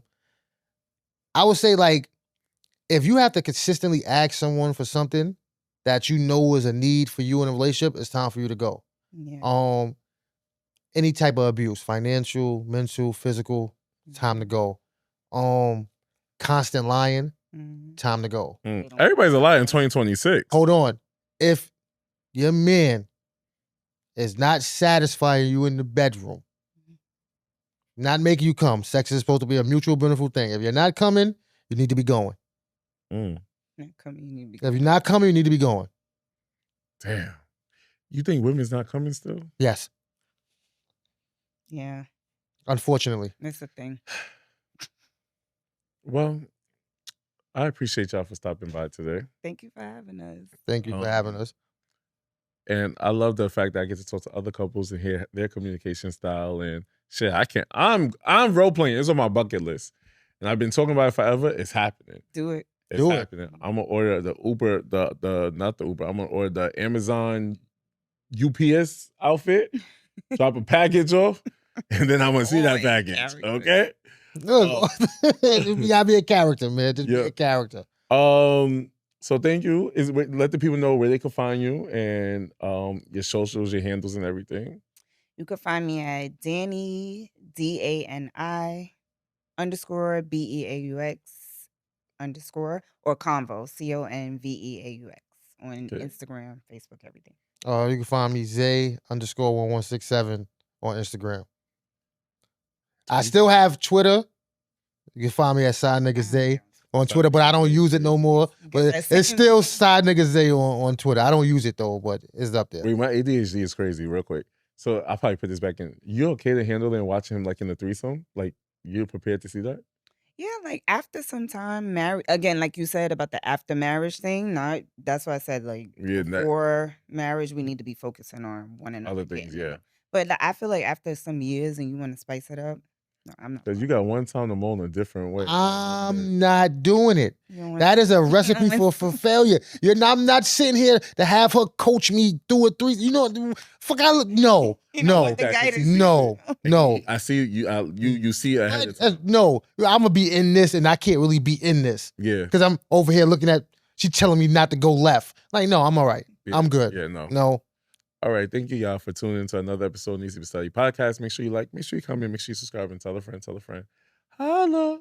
would say like, if you have to consistently ask someone for something that you know is a need for you in a relationship, it's time for you to go. Yeah. Any type of abuse, financial, mental, physical, time to go. Constant lying, time to go. Everybody's a liar in 2026. Hold on. If your man is not satisfying you in the bedroom, not making you come, sex is supposed to be a mutual beneficial thing. If you're not coming, you need to be going. Not coming, you need to be If going. you're not coming, you need to be going. Damn. You think women's not coming still? Yes. Yeah. Unfortunately. That's the thing. Well, I appreciate y'all for stopping by today. Thank you for having us. Thank you for having us. And I love the fact that I get to talk to other couples and hear their communication style and shit. I'm role playing. It's on my bucket list. And I've been talking about it forever. It's happening. Do it. It's happening. I'm gonna order the Uber, not the Uber. I'm gonna order the Amazon UPS outfit, drop a package off, and then I'm gonna see that package. Okay? You gotta be a character, man. Just be a character. So thank you. Let the people know where they can find you and your socials, your handles, and everything. You can find me at Dani DANI _BEAUX _ or Convo CONVEAUX on Instagram, Facebook, everything. You can find me Zay _1167 on Instagram. I still have Twitter. You can find me at Side Nigga Zay on Twitter, but I don't use it no more. But it's still Side Nigga Zay on Twitter. I don't use it though, but it's up there. Wait, my ADHD is crazy. Real quick, so I'll probably put this back in. You okay to handle it and watching him like in the threesome? Like you're prepared to see that? Yeah, like after some time, again, like you said about the after marriage thing. That's why I said like before marriage, we need to be focusing on one another. Other things, yeah. But I feel like after some years and you want to spice it up, no, I'm not. Because you got one time to mold in a different way. I'm not doing it. That is a recipe for failure. I'm not sitting here to have her coach me through a three. You know, fuck. No. I see you. You see ahead of time. No, I'm gonna be in this, and I can't really be in this. Yeah. Because I'm over here looking at. She telling me not to go left. Like, no, I'm all right. Yeah. I'm good. Yeah. No. No. All right. Thank you, y'all, for tuning into another episode of Needs to Be Studied podcast. Make sure you like, make sure you comment, make sure you subscribe, and tell a friend, tell a friend. Holla.